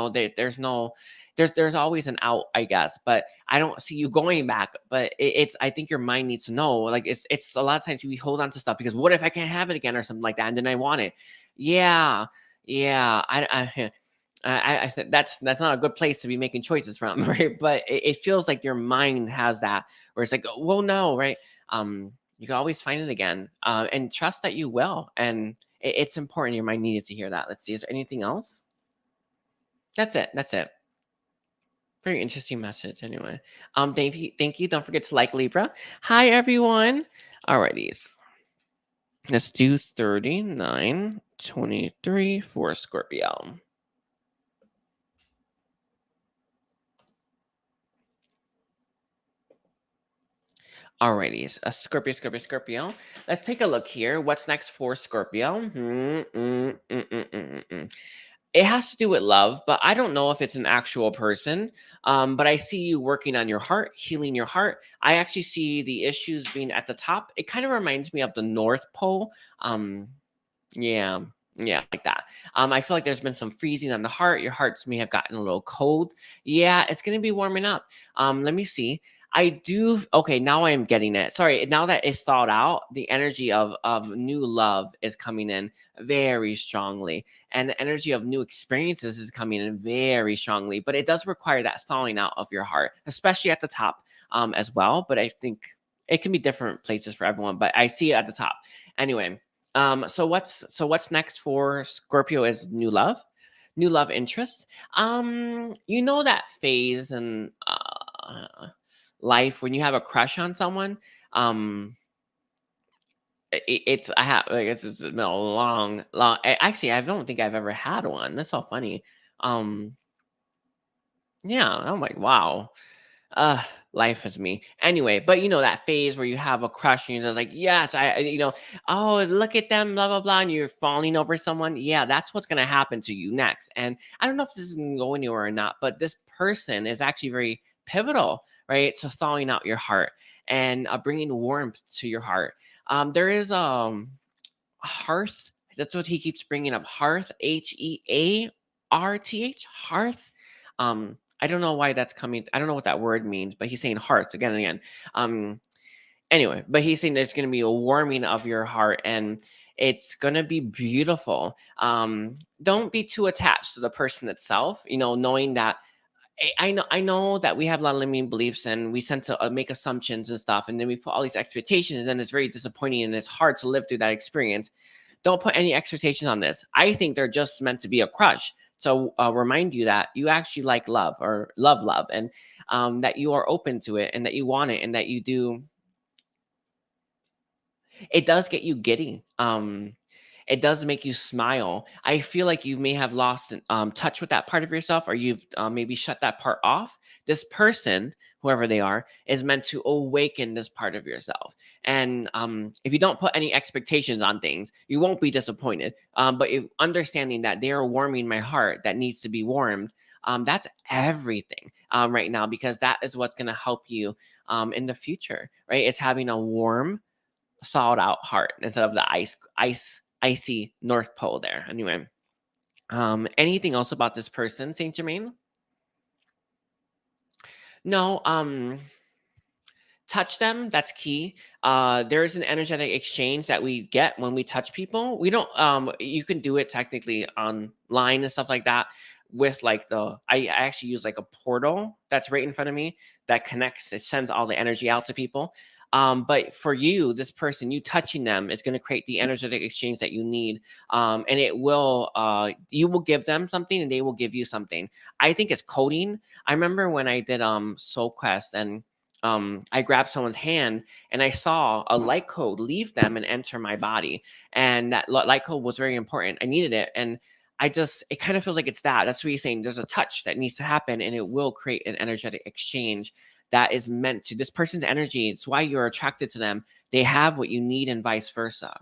There's always an out, I guess, but I don't see you going back. But I think your mind needs to know, like it's a lot of times we hold on to stuff because what if I can't have it again or something like that, and then I want it. Yeah, yeah. I think that's not a good place to be making choices from, right? But it feels like your mind has that, where it's like, well, no, right? You can always find it again, and trust that you will. And it's important. Your mind needed to hear that. Let's see. Is there anything else? That's it. That's it. Very interesting message. Anyway, thank you. Don't forget to like Libra. Hi, everyone. Alrighty. Let's do 3923 for Scorpio. Alrighty, Scorpio. Let's take a look here. What's next for Scorpio? It has to do with love, but I don't know if it's an actual person. But I see you working on your heart, healing your heart. I actually see the issues being at the top. It kind of reminds me of the North Pole. Um, yeah, yeah, like that. I feel like there's been some freezing on the heart. Your hearts may have gotten a little cold. Yeah, it's gonna be warming up. Let me see. I do. Okay, now I am getting it. Sorry, now that it's thawed out, the energy of new love is coming in very strongly, and the energy of new experiences is coming in very strongly. But it does require that thawing out of your heart, especially at the top, as well. But I think it can be different places for everyone. But I see it at the top. Anyway, so what's next for Scorpio is new love interest. You know that phase in life when you have a crush on someone. It's I have like it's been a long. Actually, I don't think I've ever had one. That's so funny. Um, yeah, I'm like, wow. uh Life is me anyway. But you know that phase where you have a crush and you're just like, yes, oh, look at them, blah blah blah, and you're falling over someone. Yeah, that's what's going to happen to you next. And I don't know if this is going to go anywhere or not, but this person is actually very pivotal, right, to thawing out your heart and bringing warmth to your heart. There is hearth. That's what he keeps bringing up. Hearth, Hearth. Hearth. I don't know why that's coming. I don't know what that word means, but he's saying hearth again and again. Um, anyway, but he's saying there's going to be a warming of your heart, and it's going to be beautiful. Don't be too attached to the person itself. You know, knowing that I know that we have a lot of limiting beliefs and we tend to make assumptions and stuff, and then we put all these expectations, and then it's very disappointing and it's hard to live through that experience. Don't put any expectations on this. I think they're just meant to be a crush. So remind you that you actually like love or love, and that you are open to it and that you want it and that you do. It does get you giddy. It does make you smile. I feel like you may have lost touch with that part of yourself, or you've maybe shut that part off. This person, whoever they are, is meant to awaken this part of yourself. And if you don't put any expectations on things, you won't be disappointed. But if understanding that they are warming my heart that needs to be warmed, that's everything right now, because that is what's going to help you in the future, right? It's having a warm, thawed out heart instead of the icy North Pole there. Anyway, anything else about this person, Saint Germain? No, touch them. That's key. There is an energetic exchange that we get when we touch people. We don't. You can do it technically online and stuff like that. With like I actually use like a portal that's right in front of me that connects. It sends all the energy out to people. But for you, this person, you touching them is going to create the energetic exchange that you need. And it will, you will give them something and they will give you something. I think it's coding. I remember when I did Soul Quest, and I grabbed someone's hand and I saw a light code leave them and enter my body. And that light code was very important. I needed it. And it kind of feels like it's that. That's what he's saying. There's a touch that needs to happen and it will create an energetic exchange that is meant to this person's energy. It's why you're attracted to them. They have what you need and vice versa.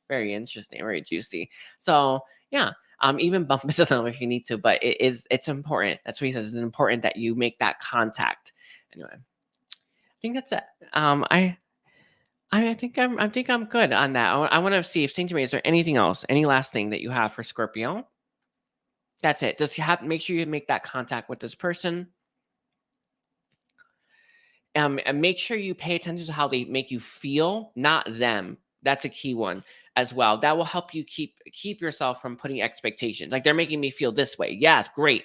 Very interesting, very juicy. So yeah, even bump into them if you need to, but it's important. That's what he says. It's important that you make that contact. Anyway, I think that's it. I think I'm good on that. I want to see if Saint Germain, is there anything else, any last thing that you have for Scorpio? That's it. Just make sure you make that contact with this person. And make sure you pay attention to how they make you feel, not them. That's a key one as well. That will help you keep yourself from putting expectations. Like, they're making me feel this way. Yes, great.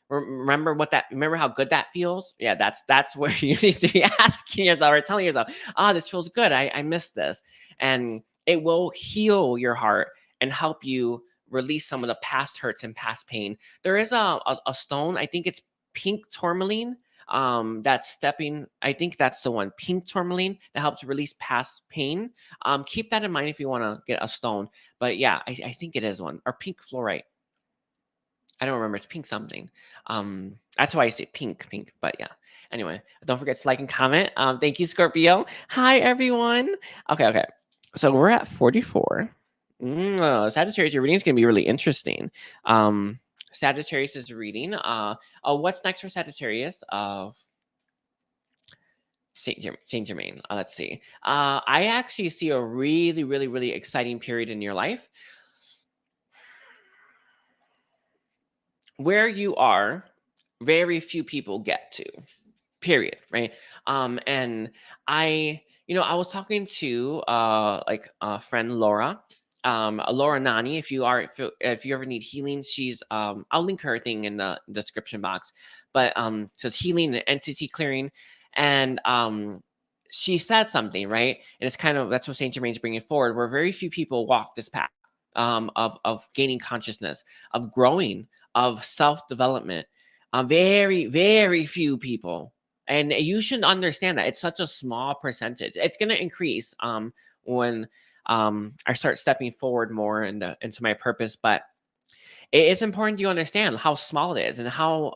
Remember how good that feels? Yeah, that's where you need to be asking yourself or telling yourself, this feels good. I missed this. And it will heal your heart and help you release some of the past hurts and past pain. There is a stone, I think it's pink tourmaline. That's stepping, I think that's the one, pink tourmaline, that helps release past pain. Keep that in mind if you want to get a stone. But yeah, I think it is one, or pink fluorite. I don't remember. It's pink something. That's why I say pink. But yeah. Anyway, don't forget to like and comment. Thank you, Scorpio. Hi, everyone. Okay. So we're at 44. Sagittarius, your reading is going to be really interesting. Sagittarius is reading. What's next for Sagittarius? Saint Germain. Let's see. I actually see a really, really, really exciting period in your life where you are. Very few people get to. Period. Right. And I was talking to like a friend Laura. Laura Nani. If you ever need healing, she's I'll link her thing in the description box. But so it's healing and entity clearing, and she said something, right? And it's kind of, that's what Saint Germain's bringing forward, where very few people walk this path of gaining consciousness, of growing, of self development. Very, very few people, and you should understand that it's such a small percentage. It's going to increase when I start stepping forward more into my purpose, but it's important you understand how small it is and how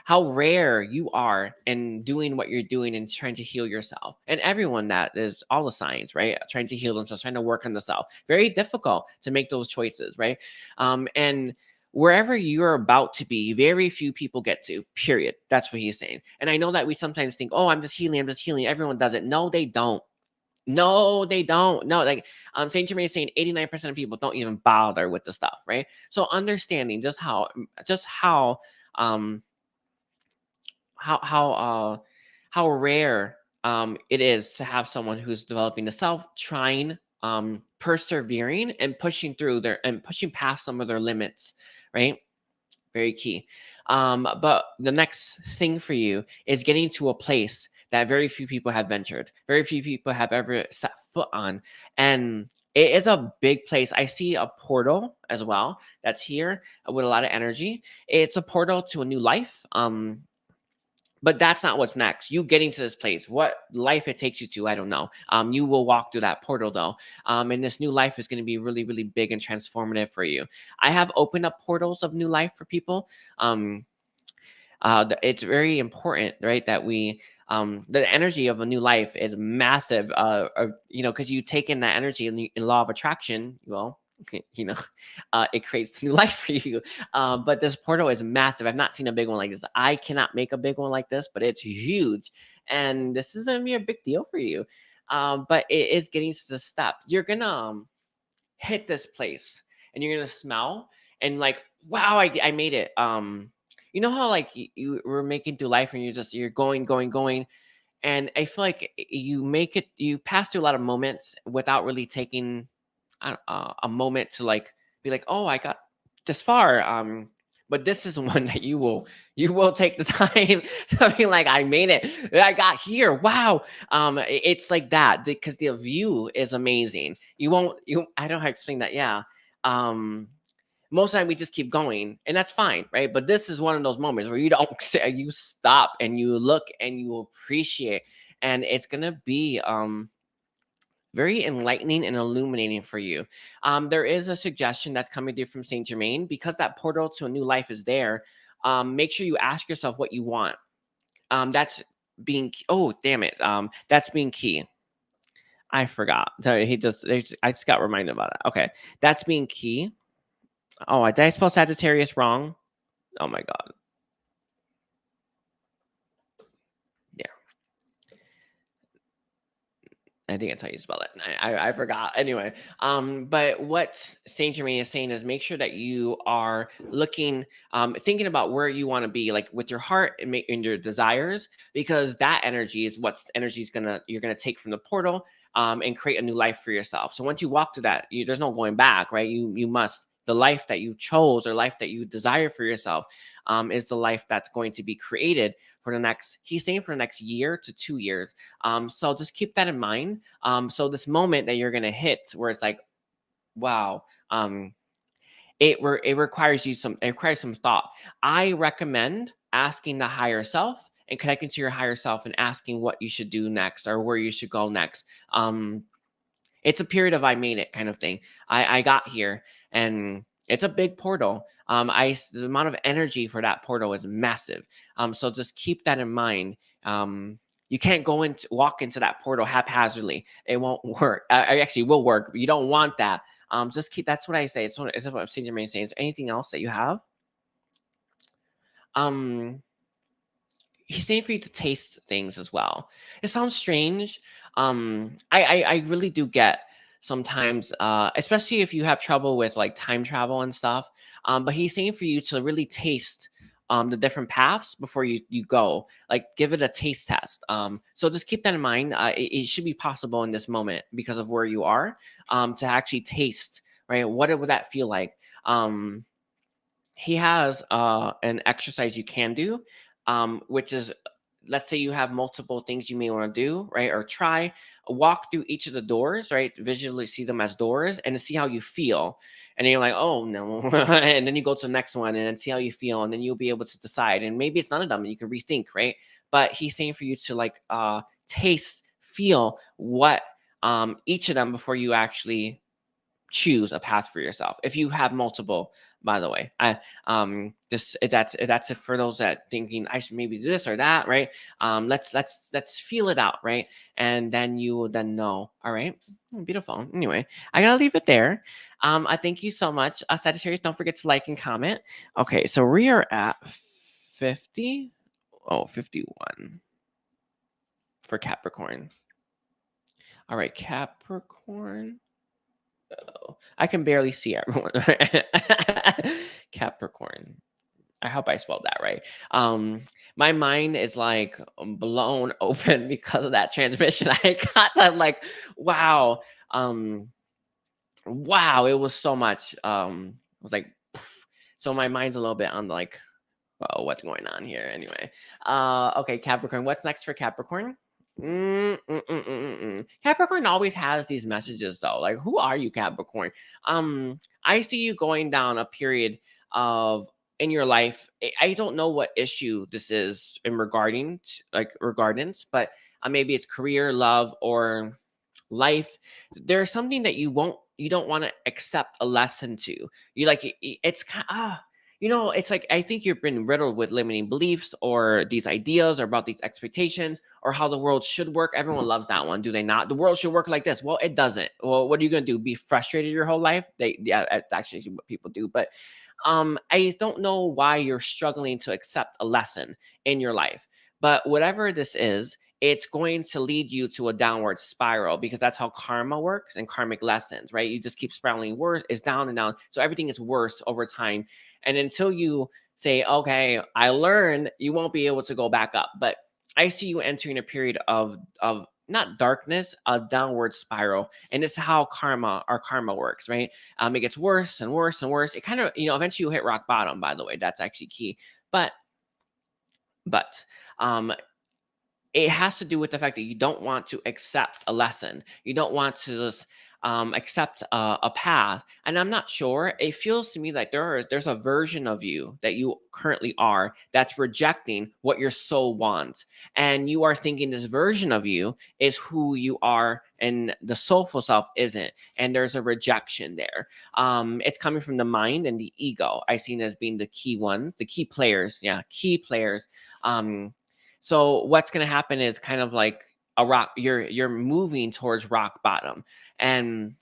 rare you are in doing what you're doing and trying to heal yourself. And everyone, that is all the signs, right? Trying to heal themselves, trying to work on the self. Very difficult to make those choices, right? And wherever you're about to be, very few people get to, period. That's what he's saying. And I know that we sometimes think, oh, I'm just healing. Everyone does it. No, they don't. No, they don't. No, like Saint Germain is saying 89% of people don't even bother with the stuff, right? So understanding just um how how uh how rare it is to have someone who's developing the self, trying, persevering and pushing through and pushing past some of their limits, right? Very key. But the next thing for you is getting to a place that very few people have ventured, very few people have ever set foot on. And it is a big place. I see a portal as well that's here with a lot of energy. It's a portal to a new life. But that's not what's next. You getting to this place, what life it takes you to, I don't know. You will walk through that portal though. And this new life is going to be really, really big and transformative for you. I have opened up portals of new life for people. It's very important, right, that we the energy of a new life is massive. Because you take in that energy in law of attraction, well, it creates new life for you. But this portal is massive. I've not seen a big one like this. I cannot make a big one like this, but it's huge, and this is gonna be a big deal for you. But it is getting to the step. You're gonna hit this place, and you're gonna smell and like, wow, I made it. You know how like you were making through life, and you're going, and I feel like you pass through a lot of moments without really taking a moment to like be like, oh, I got this far. But this is one that you will take the time to be like, I made it. I got here. Wow. It's like that because the view is amazing. I don't know how to explain that. Yeah. Most of the time we just keep going, and that's fine, right? But this is one of those moments where you don't you stop and you look and you appreciate, and it's gonna be very enlightening and illuminating for you. There is a suggestion that's coming through from Saint Germain, because that portal to a new life is there. Make sure you ask yourself what you want. That's being, oh, damn it. That's being key. I forgot. Sorry, I just got reminded about it. Okay. That's being key. Oh, did I spell Sagittarius wrong? Oh my God. I think that's how you spell it. I forgot. Anyway, but what Saint Germain is saying is make sure that you are looking, thinking about where you want to be, like with your heart and your desires, because that energy is you're gonna take from the portal, and create a new life for yourself. So once you walk to that, there's no going back, right? You must, the life that you chose or life that you desire for yourself, is the life that's going to be created for the next, he's saying, for the next year to 2 years. So just keep that in mind. So this moment that you're gonna hit, where it's like, wow, it requires some thought. I recommend asking the higher self and connecting to your higher self and asking what you should do next or where you should go next. It's a period of I made it kind of thing. I got here, and it's a big portal. The amount of energy for that portal is massive. So just keep that in mind. You can't walk into that portal haphazardly. It won't work. I actually will work, but you don't want that. Just keep. That's what I say. It's what I've seen your main saying. Is there anything else that you have? He's saying for you to taste things as well. It sounds strange. I really do get sometimes, especially if you have trouble with like time travel and stuff. But he's saying for you to really taste the different paths before you go. Like give it a taste test. So just keep that in mind. It should be possible in this moment because of where you are, to actually taste, right? What would that feel like? He has an exercise you can do, which is, let's say you have multiple things you may want to do, right? Or try walk through each of the doors, right? Visually see them as doors and to see how you feel. And then you're like, oh no. And then you go to the next one and then see how you feel. And then you'll be able to decide. And maybe it's none of them and you can rethink, right? But he's saying for you to like taste, feel what each of them before you actually choose a path for yourself. If you have multiple, by the way, just that's it for those that thinking I should maybe do this or that, right? Let's feel it out, right? And then you will then know. All right, beautiful. Anyway, I gotta leave it there. I thank you so much, Sagittarius. Don't forget to like and comment. Okay, so we are at 50. Oh, 51 for Capricorn. All right, Capricorn. Oh, I can barely see everyone. Capricorn. I hope I spelled that right. My mind is like blown open because of that transmission. I got that like, wow. Wow, it was so much. It was like, poof. So my mind's a little bit on like, oh, what's going on here? Anyway, okay, Capricorn. What's next for Capricorn? Capricorn always has these messages though. Like, who are you, Capricorn? I see you going down a period of in your life. I don't know what issue this is in regardance, but maybe it's career, love, or life. There's something that you don't want to accept a lesson to. You like it's kind of it's like I think you've been riddled with limiting beliefs or these ideas or about these expectations or how the world should work. Everyone loves that one, do they not? The world should work like this. Well, it doesn't. Well, what are you gonna do? Be frustrated your whole life? That's actually what people do. But I don't know why you're struggling to accept a lesson in your life. But whatever this is, it's going to lead you to a downward spiral because that's how karma works and karmic lessons, right? You just keep spiraling worse, it's down and down. So everything is worse over time. And until you say, okay, I learned, you won't be able to go back up. But I see you entering a period of not darkness, a downward spiral. And this is how our karma works, right? It gets worse and worse and worse. It kind of, eventually you hit rock bottom, by the way. That's actually key. But it has to do with the fact that you don't want to accept a lesson. You don't want to just accept a path. And I'm not sure. It feels to me like there's a version of you that you currently are that's rejecting what your soul wants. And you are thinking this version of you is who you are and the soulful self isn't. And there's a rejection there. It's coming from the mind and the ego. I see it as being the key ones, the key players. Yeah, key players. So what's going to happen is kind of like a rock. You're moving towards rock bottom, and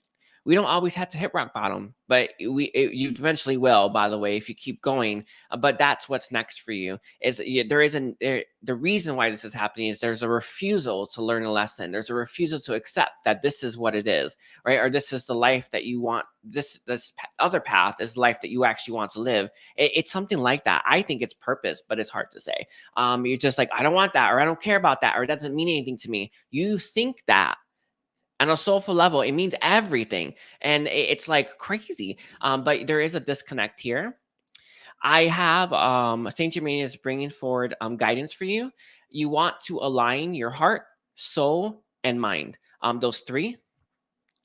we don't always have to hit rock bottom, but you eventually will. By the way, if you keep going, but that's what's next for you. The reason why this is happening is there's a refusal to learn a lesson. There's a refusal to accept that this is what it is, right? Or this is the life that you want. This other path is life that you actually want to live. It's something like that. I think it's purpose, but it's hard to say. You're just like, I don't want that, or I don't care about that, or it doesn't mean anything to me. You think that. On a soulful level, it means everything. And it's like crazy. But there is a disconnect here. I have Saint Germain is bringing forward guidance for you. You want to align your heart, soul, and mind. Those three.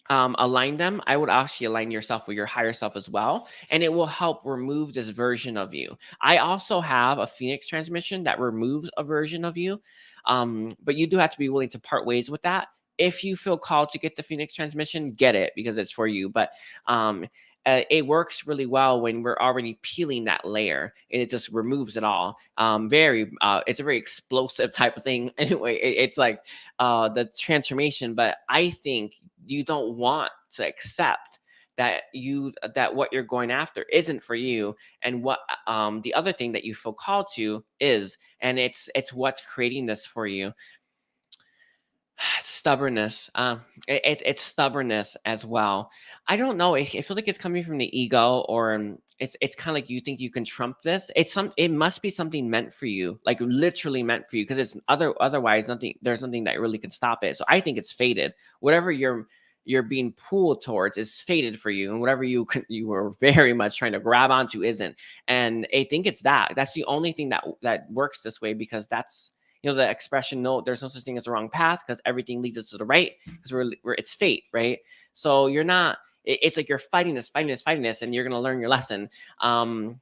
Align them. I would actually align yourself with your higher self as well, and it will help remove this version of you. I also have a Phoenix transmission that removes a version of you, but you do have to be willing to part ways with that. If you feel called to get the Phoenix transmission, get it because it's for you. But it works really well when we're already peeling that layer, and it just removes it all. It's a very explosive type of thing. Anyway, it's like the transformation. But I think you don't want to accept that what you're going after isn't for you, and what the other thing that you feel called to is, and it's what's creating this for you. Stubbornness. It's stubbornness as well. I don't know. It feels like it's coming from the ego, or it's kind of like you think you can trump this. It must be something meant for you, like literally meant for you, because it's otherwise nothing. There's nothing that really can stop it. So I think it's fated. Whatever you're being pulled towards is fated for you, and whatever you were very much trying to grab onto isn't. And I think it's that's the only thing that works this way, because that's, the expression, no, there's no such thing as the wrong path, because everything leads us to the right, because it's fate, right? So you're not, it's like you're fighting this, and you're going to learn your lesson. One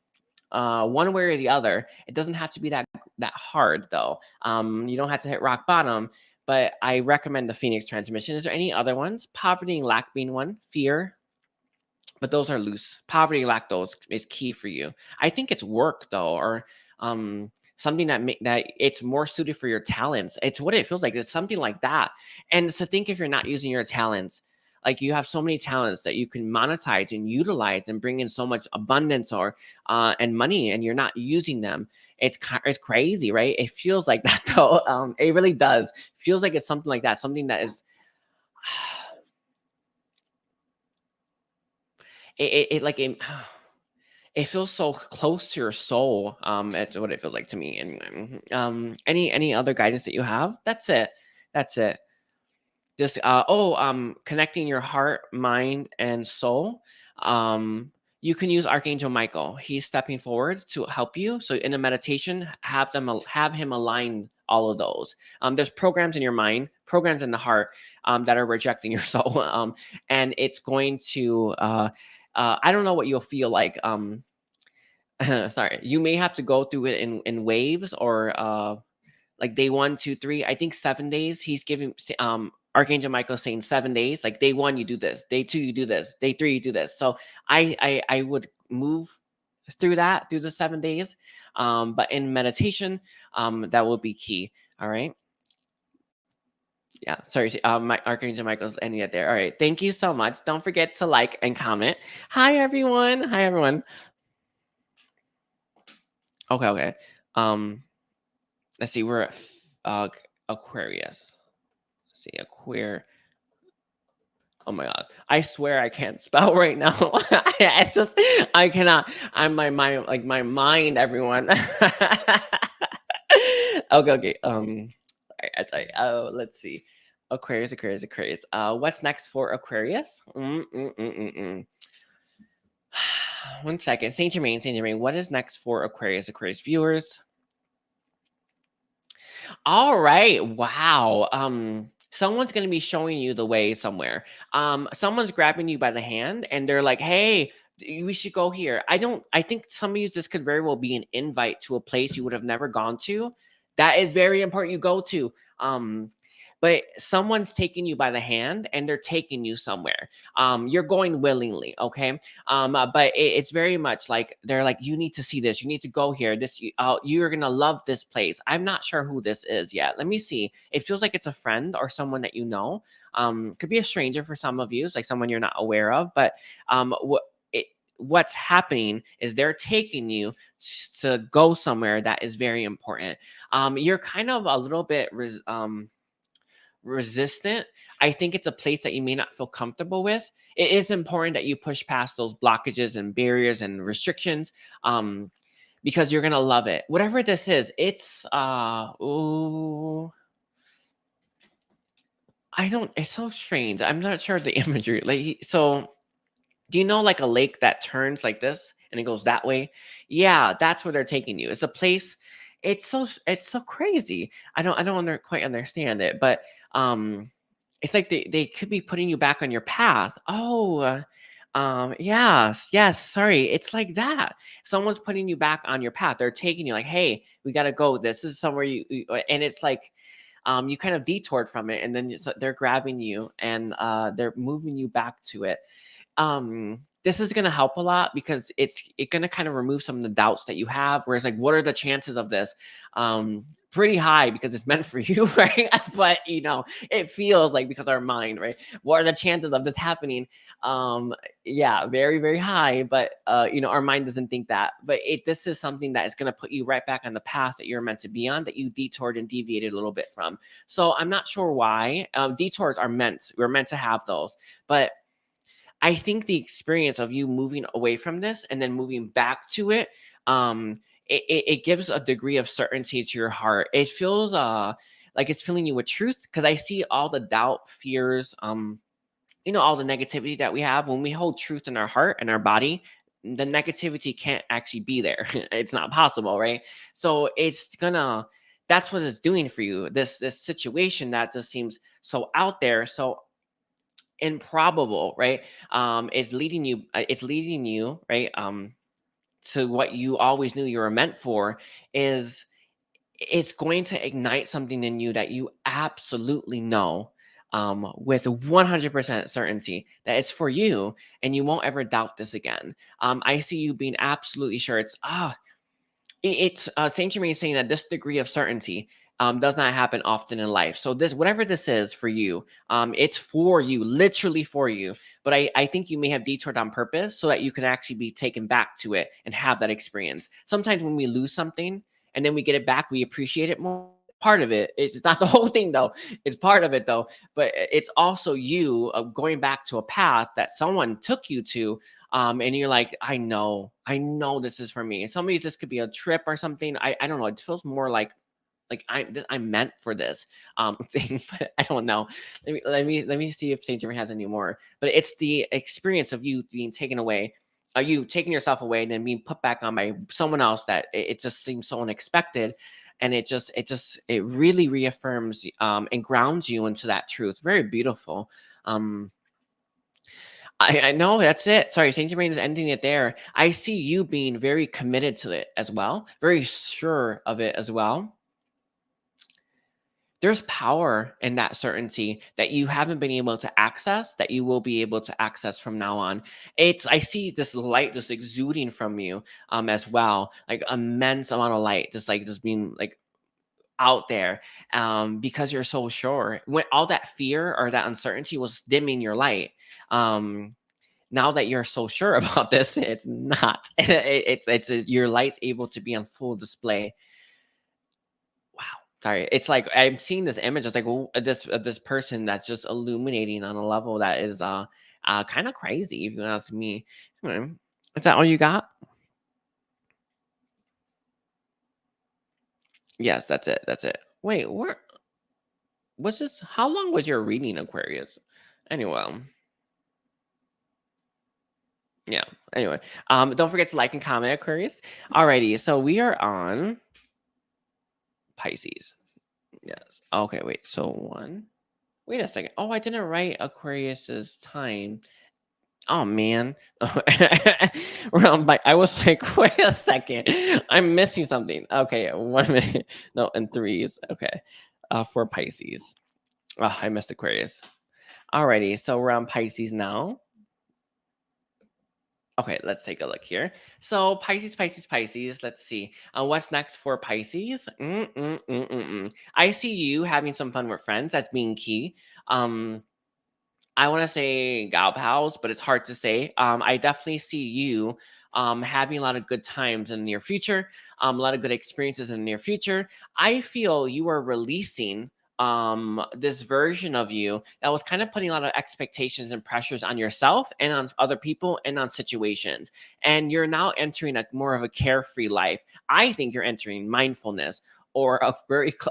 way or the other. It doesn't have to be that hard, though. You don't have to hit rock bottom, but I recommend the Phoenix transmission. Is there any other ones? Poverty and lack being one. Fear. But those are loose. Poverty, lack, those is key for you. I think it's work, though, or something that it's more suited for your talents. It's what it feels like. It's something like that. And so think, if you're not using your talents, like you have so many talents that you can monetize and utilize and bring in so much abundance or and money, and you're not using them. It's crazy, right? It feels like that, though. It really does. Feels like it's something like that. Something that is. It feels so close to your soul. It's what it feels like to me. And any other guidance that you have? That's it. Just connecting your heart, mind, and soul. You can use Archangel Michael. He's stepping forward to help you. So in a meditation, have him align all of those. There's programs in your mind, programs in the heart, that are rejecting your soul. And it's going to I don't know what you'll feel like. Sorry, you may have to go through it in waves, or like day 1, 2, 3. I think 7 days. He's giving Archangel Michael saying 7 days. Like day 1, you do this. Day 2, you do this. Day 3, you do this. So I would move through the 7 days. But in meditation, that will be key. All right. Yeah, sorry. My Archangel Michael's ending it there. All right. Thank you so much. Don't forget to like and comment. Hi everyone. Okay. Let's see. We're at Aquarius. Let's see, Oh my god! I swear I can't spell right now. I cannot. My mind, everyone. Okay. I tell you. Oh, let's see. Aquarius. What's next for Aquarius? 1 second. Saint Germain. What is next for Aquarius viewers? All right. Wow. Someone's going to be showing you the way somewhere. Someone's grabbing you by the hand, and they're like, "Hey, we should go here." I think some of you, this could very well be an invite to a place you would have never gone to. That is very important you go to. But someone's taking you by the hand, and they're taking you somewhere. You're going willingly, okay? But it's very much like they're like, you need to see this. You need to go here. You're gonna love this place. I'm not sure who this is yet. Let me see. It feels like it's a friend or someone that you know. Could be a stranger for some of you. It's like someone you're not aware of. But what's happening is they're taking you to go somewhere that is very important. You're kind of a little bit resistant. I think it's a place that you may not feel comfortable with. It is important that you push past those blockages and barriers and restrictions, because you're gonna love it. Whatever this is, it's it's so strange. I'm not sure of the imagery. Like, so do you know like a lake that turns like this and it goes that way? Yeah, that's where they're taking you. It's a place. It's so crazy. I don't quite understand it, but it's like they could be putting you back on your path. Oh, yes. Sorry, it's like that. Someone's putting you back on your path. They're taking you like, hey, we gotta go. This is somewhere and it's like. You kind of detoured from it, and then they're grabbing you, and they're moving you back to it. this is going to help a lot because it's going to kind of remove some of the doubts that you have, where it's like, what are the chances of this? Pretty high because it's meant for you, right? But you know, it feels like, because our mind, right? What are the chances of this happening? Yeah, very, very high. But you know, our mind doesn't think that. But this is something that is going to put you right back on the path that you're meant to be on, that you detoured and deviated a little bit from. So I'm not sure why. Detours are we're meant to have those, but I think the experience of you moving away from this and then moving back to it, it gives a degree of certainty to your heart. It feels like it's filling you with truth, because I see all the doubt, fears, you know, all the negativity that we have. When we hold truth in our heart and our body, the negativity can't actually be there. It's not possible, right? So that's what it's doing for you. This situation that just seems so out there, so improbable, right? It's leading you, right, to what you always knew you were meant for. Is It's going to ignite something in you that you absolutely know, with 100% certainty, that it's for you, and you won't ever doubt this again. I see you being absolutely sure. It's Saint Germain is saying that this degree of certainty does not happen often in life. So this, whatever this is for you, it's for you, literally for you. But I think you may have detoured on purpose so that you can actually be taken back to it and have that experience. Sometimes when we lose something and then we get it back, we appreciate it more. Part of it, it's not the whole thing though. It's part of it though, but it's also you going back to a path that someone took you to, and you're like, I know this is for me. Some of this could be a trip or something. I don't know. It feels more like I'm meant for this thing, but I don't know. Let me see if Saint Germain has any more. But it's the experience of you being taken away, you taking yourself away and then being put back on by someone else, that it just seems so unexpected, and it really reaffirms and grounds you into that truth. Very beautiful. Um, I know that's it. Sorry, Saint Germain is ending it there. I see you being very committed to it as well, very sure of it as well. There's power in that certainty that you haven't been able to access, that you will be able to access from now on. I see this light just exuding from you as well, like immense amount of light, just being like out there, because you're so sure. When all that fear or that uncertainty was dimming your light, now that you're so sure about this, it's not. Your light's able to be on full display. Wow. Sorry. It's like I'm seeing this image. It's like, well, this person that's just illuminating on a level that is kind of crazy, if you ask me. Hmm. Is that all you got? Yes, that's it. That's it. Wait, where was this? How long was your reading, Aquarius? Anyway, yeah. Anyway, don't forget to like and comment, Aquarius. Alrighty, so we are on Pisces. Yes. Okay, wait. So one. Wait a second. Oh, I didn't write Aquarius's time. Oh man. I was like, wait a second. I'm missing something. Okay, 1 minute. No, and threes. Okay. For Pisces. Oh, I missed Aquarius. Alrighty, so we're on Pisces now. Okay, let's take a look here. So Pisces, Pisces, Pisces. Let's see. What's next for Pisces? I see you having some fun with friends. That's being key. I want to say gal pals, but it's hard to say. I definitely see you having a lot of good times in the near future, a lot of good experiences in the near future. I feel you are releasing this version of you that was kind of putting a lot of expectations and pressures on yourself and on other people and on situations, and you're now entering a more of a carefree life. I think you're entering mindfulness, or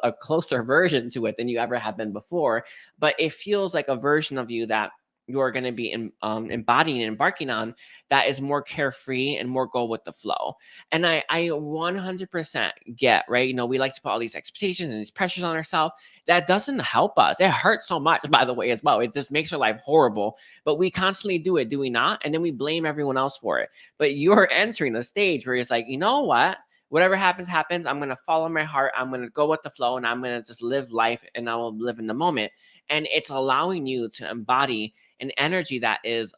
a closer version to it than you ever have been before. But it feels like a version of you that you're going to be embodying and embarking on, that is more carefree and more go with the flow. And I 100% get, right? You know, we like to put all these expectations and these pressures on ourselves. That doesn't help us. It hurts so much, by the way, as well. It just makes our life horrible. But we constantly do it, do we not? And then we blame everyone else for it. But you're entering a stage where it's like, you know what? Whatever happens, happens. I'm going to follow my heart. I'm going to go with the flow, and I'm going to just live life, and I will live in the moment. And it's allowing you to embody an energy that is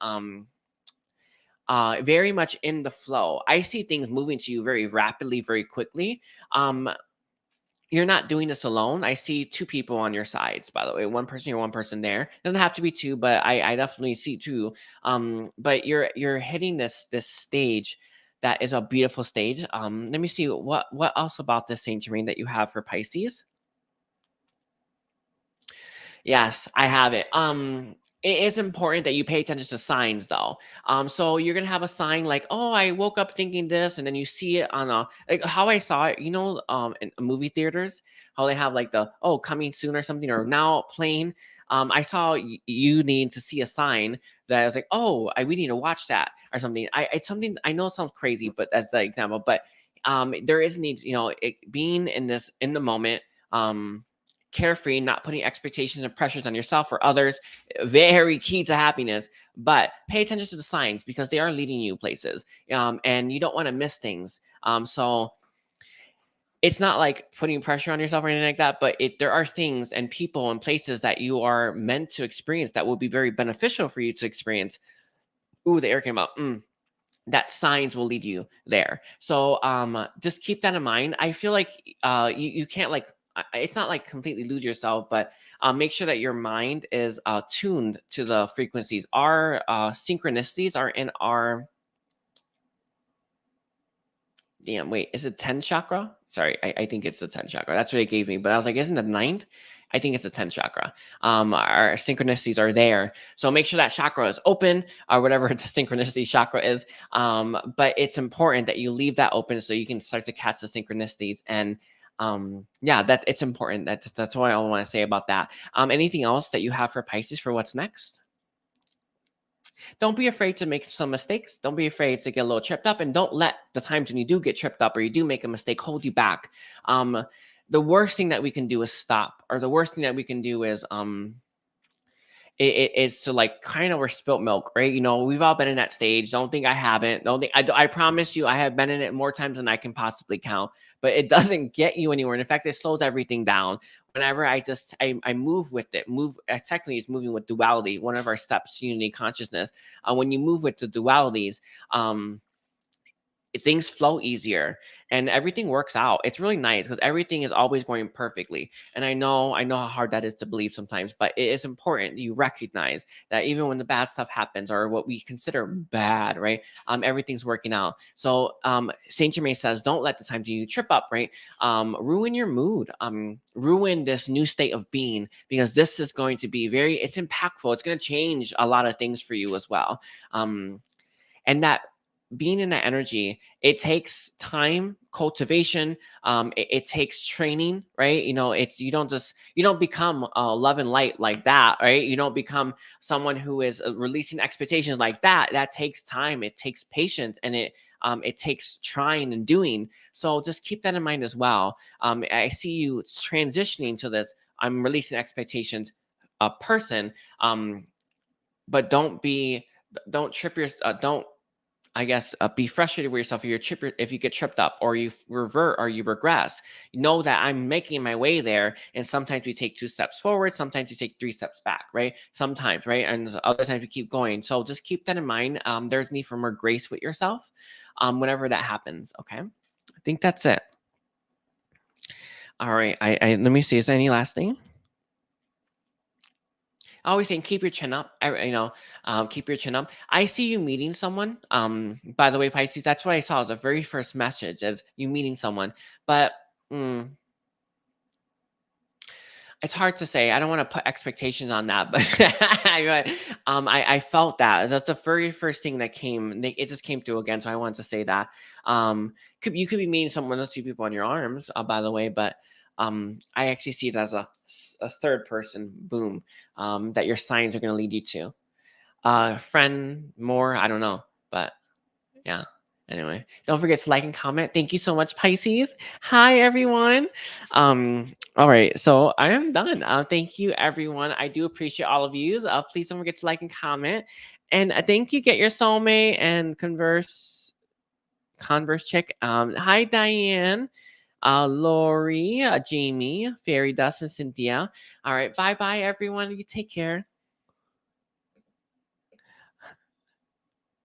very much in the flow. I see things moving to you very rapidly, very quickly. You're not doing this alone. I see two people on your sides, by the way. One person here, one person there. Doesn't have to be two, but I definitely see two. But you're hitting this stage that is a beautiful stage. Let me see what else about this Saint Germain that you have for Pisces. Yes, I have it. It is important that you pay attention to signs, though. So you're gonna have a sign like, "Oh, I woke up thinking this," and then you see it on a like how I saw it. In movie theaters, how they have like the coming soon or something or now playing. I saw you need to see a sign that I was like, "Oh, we need to watch that" or something. It's something I know it sounds crazy, but that's the example. But there is need, being in the moment. Carefree, not putting expectations and pressures on yourself or others, very key to happiness. But pay attention to the signs because they are leading you places, and you don't want to miss things. So it's not like putting pressure on yourself or anything like that, but there are things and people and places that you are meant to experience that will be very beneficial for you to experience. Ooh, the air came out. That signs will lead you there. So just keep that in mind. I feel like you can't like it's not like completely lose yourself, but make sure that your mind is tuned to the frequencies. Our synchronicities are in our wait, is it 10 chakra? Sorry, I think it's the 10 chakra. That's what it gave me. But I was like, isn't it ninth? I think it's the 10 chakra. Our synchronicities are there. So make sure that chakra is open or whatever the synchronicity chakra is. But it's important that you leave that open so you can start to catch the synchronicities. And that it's important. That's what I want to say about that. Anything else that you have for Pisces for what's next? Don't be afraid to make some mistakes. Don't be afraid to get a little tripped up, and don't let the times when you do get tripped up or you do make a mistake hold you back. The worst thing that we can do is stop, or the worst thing that we can do is it is to like kind over spilt milk, right? We've all been in that stage. Don't think I haven't. Don't think I promise you, I have been in it more times than I can possibly count. But it doesn't get you anywhere. And in fact, it slows everything down. Whenever I move with it, technically it's moving with duality. One of our steps, unity consciousness. When you move with the dualities, things flow easier and everything works out. It's really nice because everything is always going perfectly. And I know how hard that is to believe sometimes, but it is important you recognize that even when the bad stuff happens or what we consider bad, right? Everything's working out. So Saint Germain says, don't let the times you trip up, right? Ruin your mood, ruin this new state of being, because this is going to be it's impactful. It's going to change a lot of things for you as well. And that being in that energy, it takes time, cultivation, it takes training, right? You don't become love and light like that, right? You don't become someone who is releasing expectations like that. That takes time, it takes patience, and it takes trying and doing. So just keep that in mind as well. I see you transitioning to this I'm releasing expectations person, but don't trip your don't I guess be frustrated with yourself if you get tripped up or you revert or you regress. Know that I'm making my way there, and sometimes we take 2 steps forward, sometimes you take 3 steps back, right? Sometimes, right, and other times we keep going. So just keep that in mind. There's need for more grace with yourself, whenever that happens. Okay, I think that's it. All right, I let me see. Is there any last thing? I always saying keep your chin up. Keep your chin up. I see you meeting someone. By the way, Pisces, that's what I saw. The very first message is you meeting someone, but it's hard to say. I don't want to put expectations on that, but I felt that. That's the very first thing that came. It just came through again, so I wanted to say that. You could be meeting someone, those 2 people on your arms, by the way, but I actually see it as a third person. Boom, that your signs are going to lead you to. Friend, more, I don't know, but yeah. Anyway, don't forget to like and comment. Thank you so much, Pisces. Hi, everyone. All right, so I am done. Thank you, everyone. I do appreciate all of you. Please don't forget to like and comment. And thank you. Get your soulmate and converse chick. Hi, Diane. Lori, Jamie, Fairy Dust, and Cynthia. All right, bye, everyone. You take care.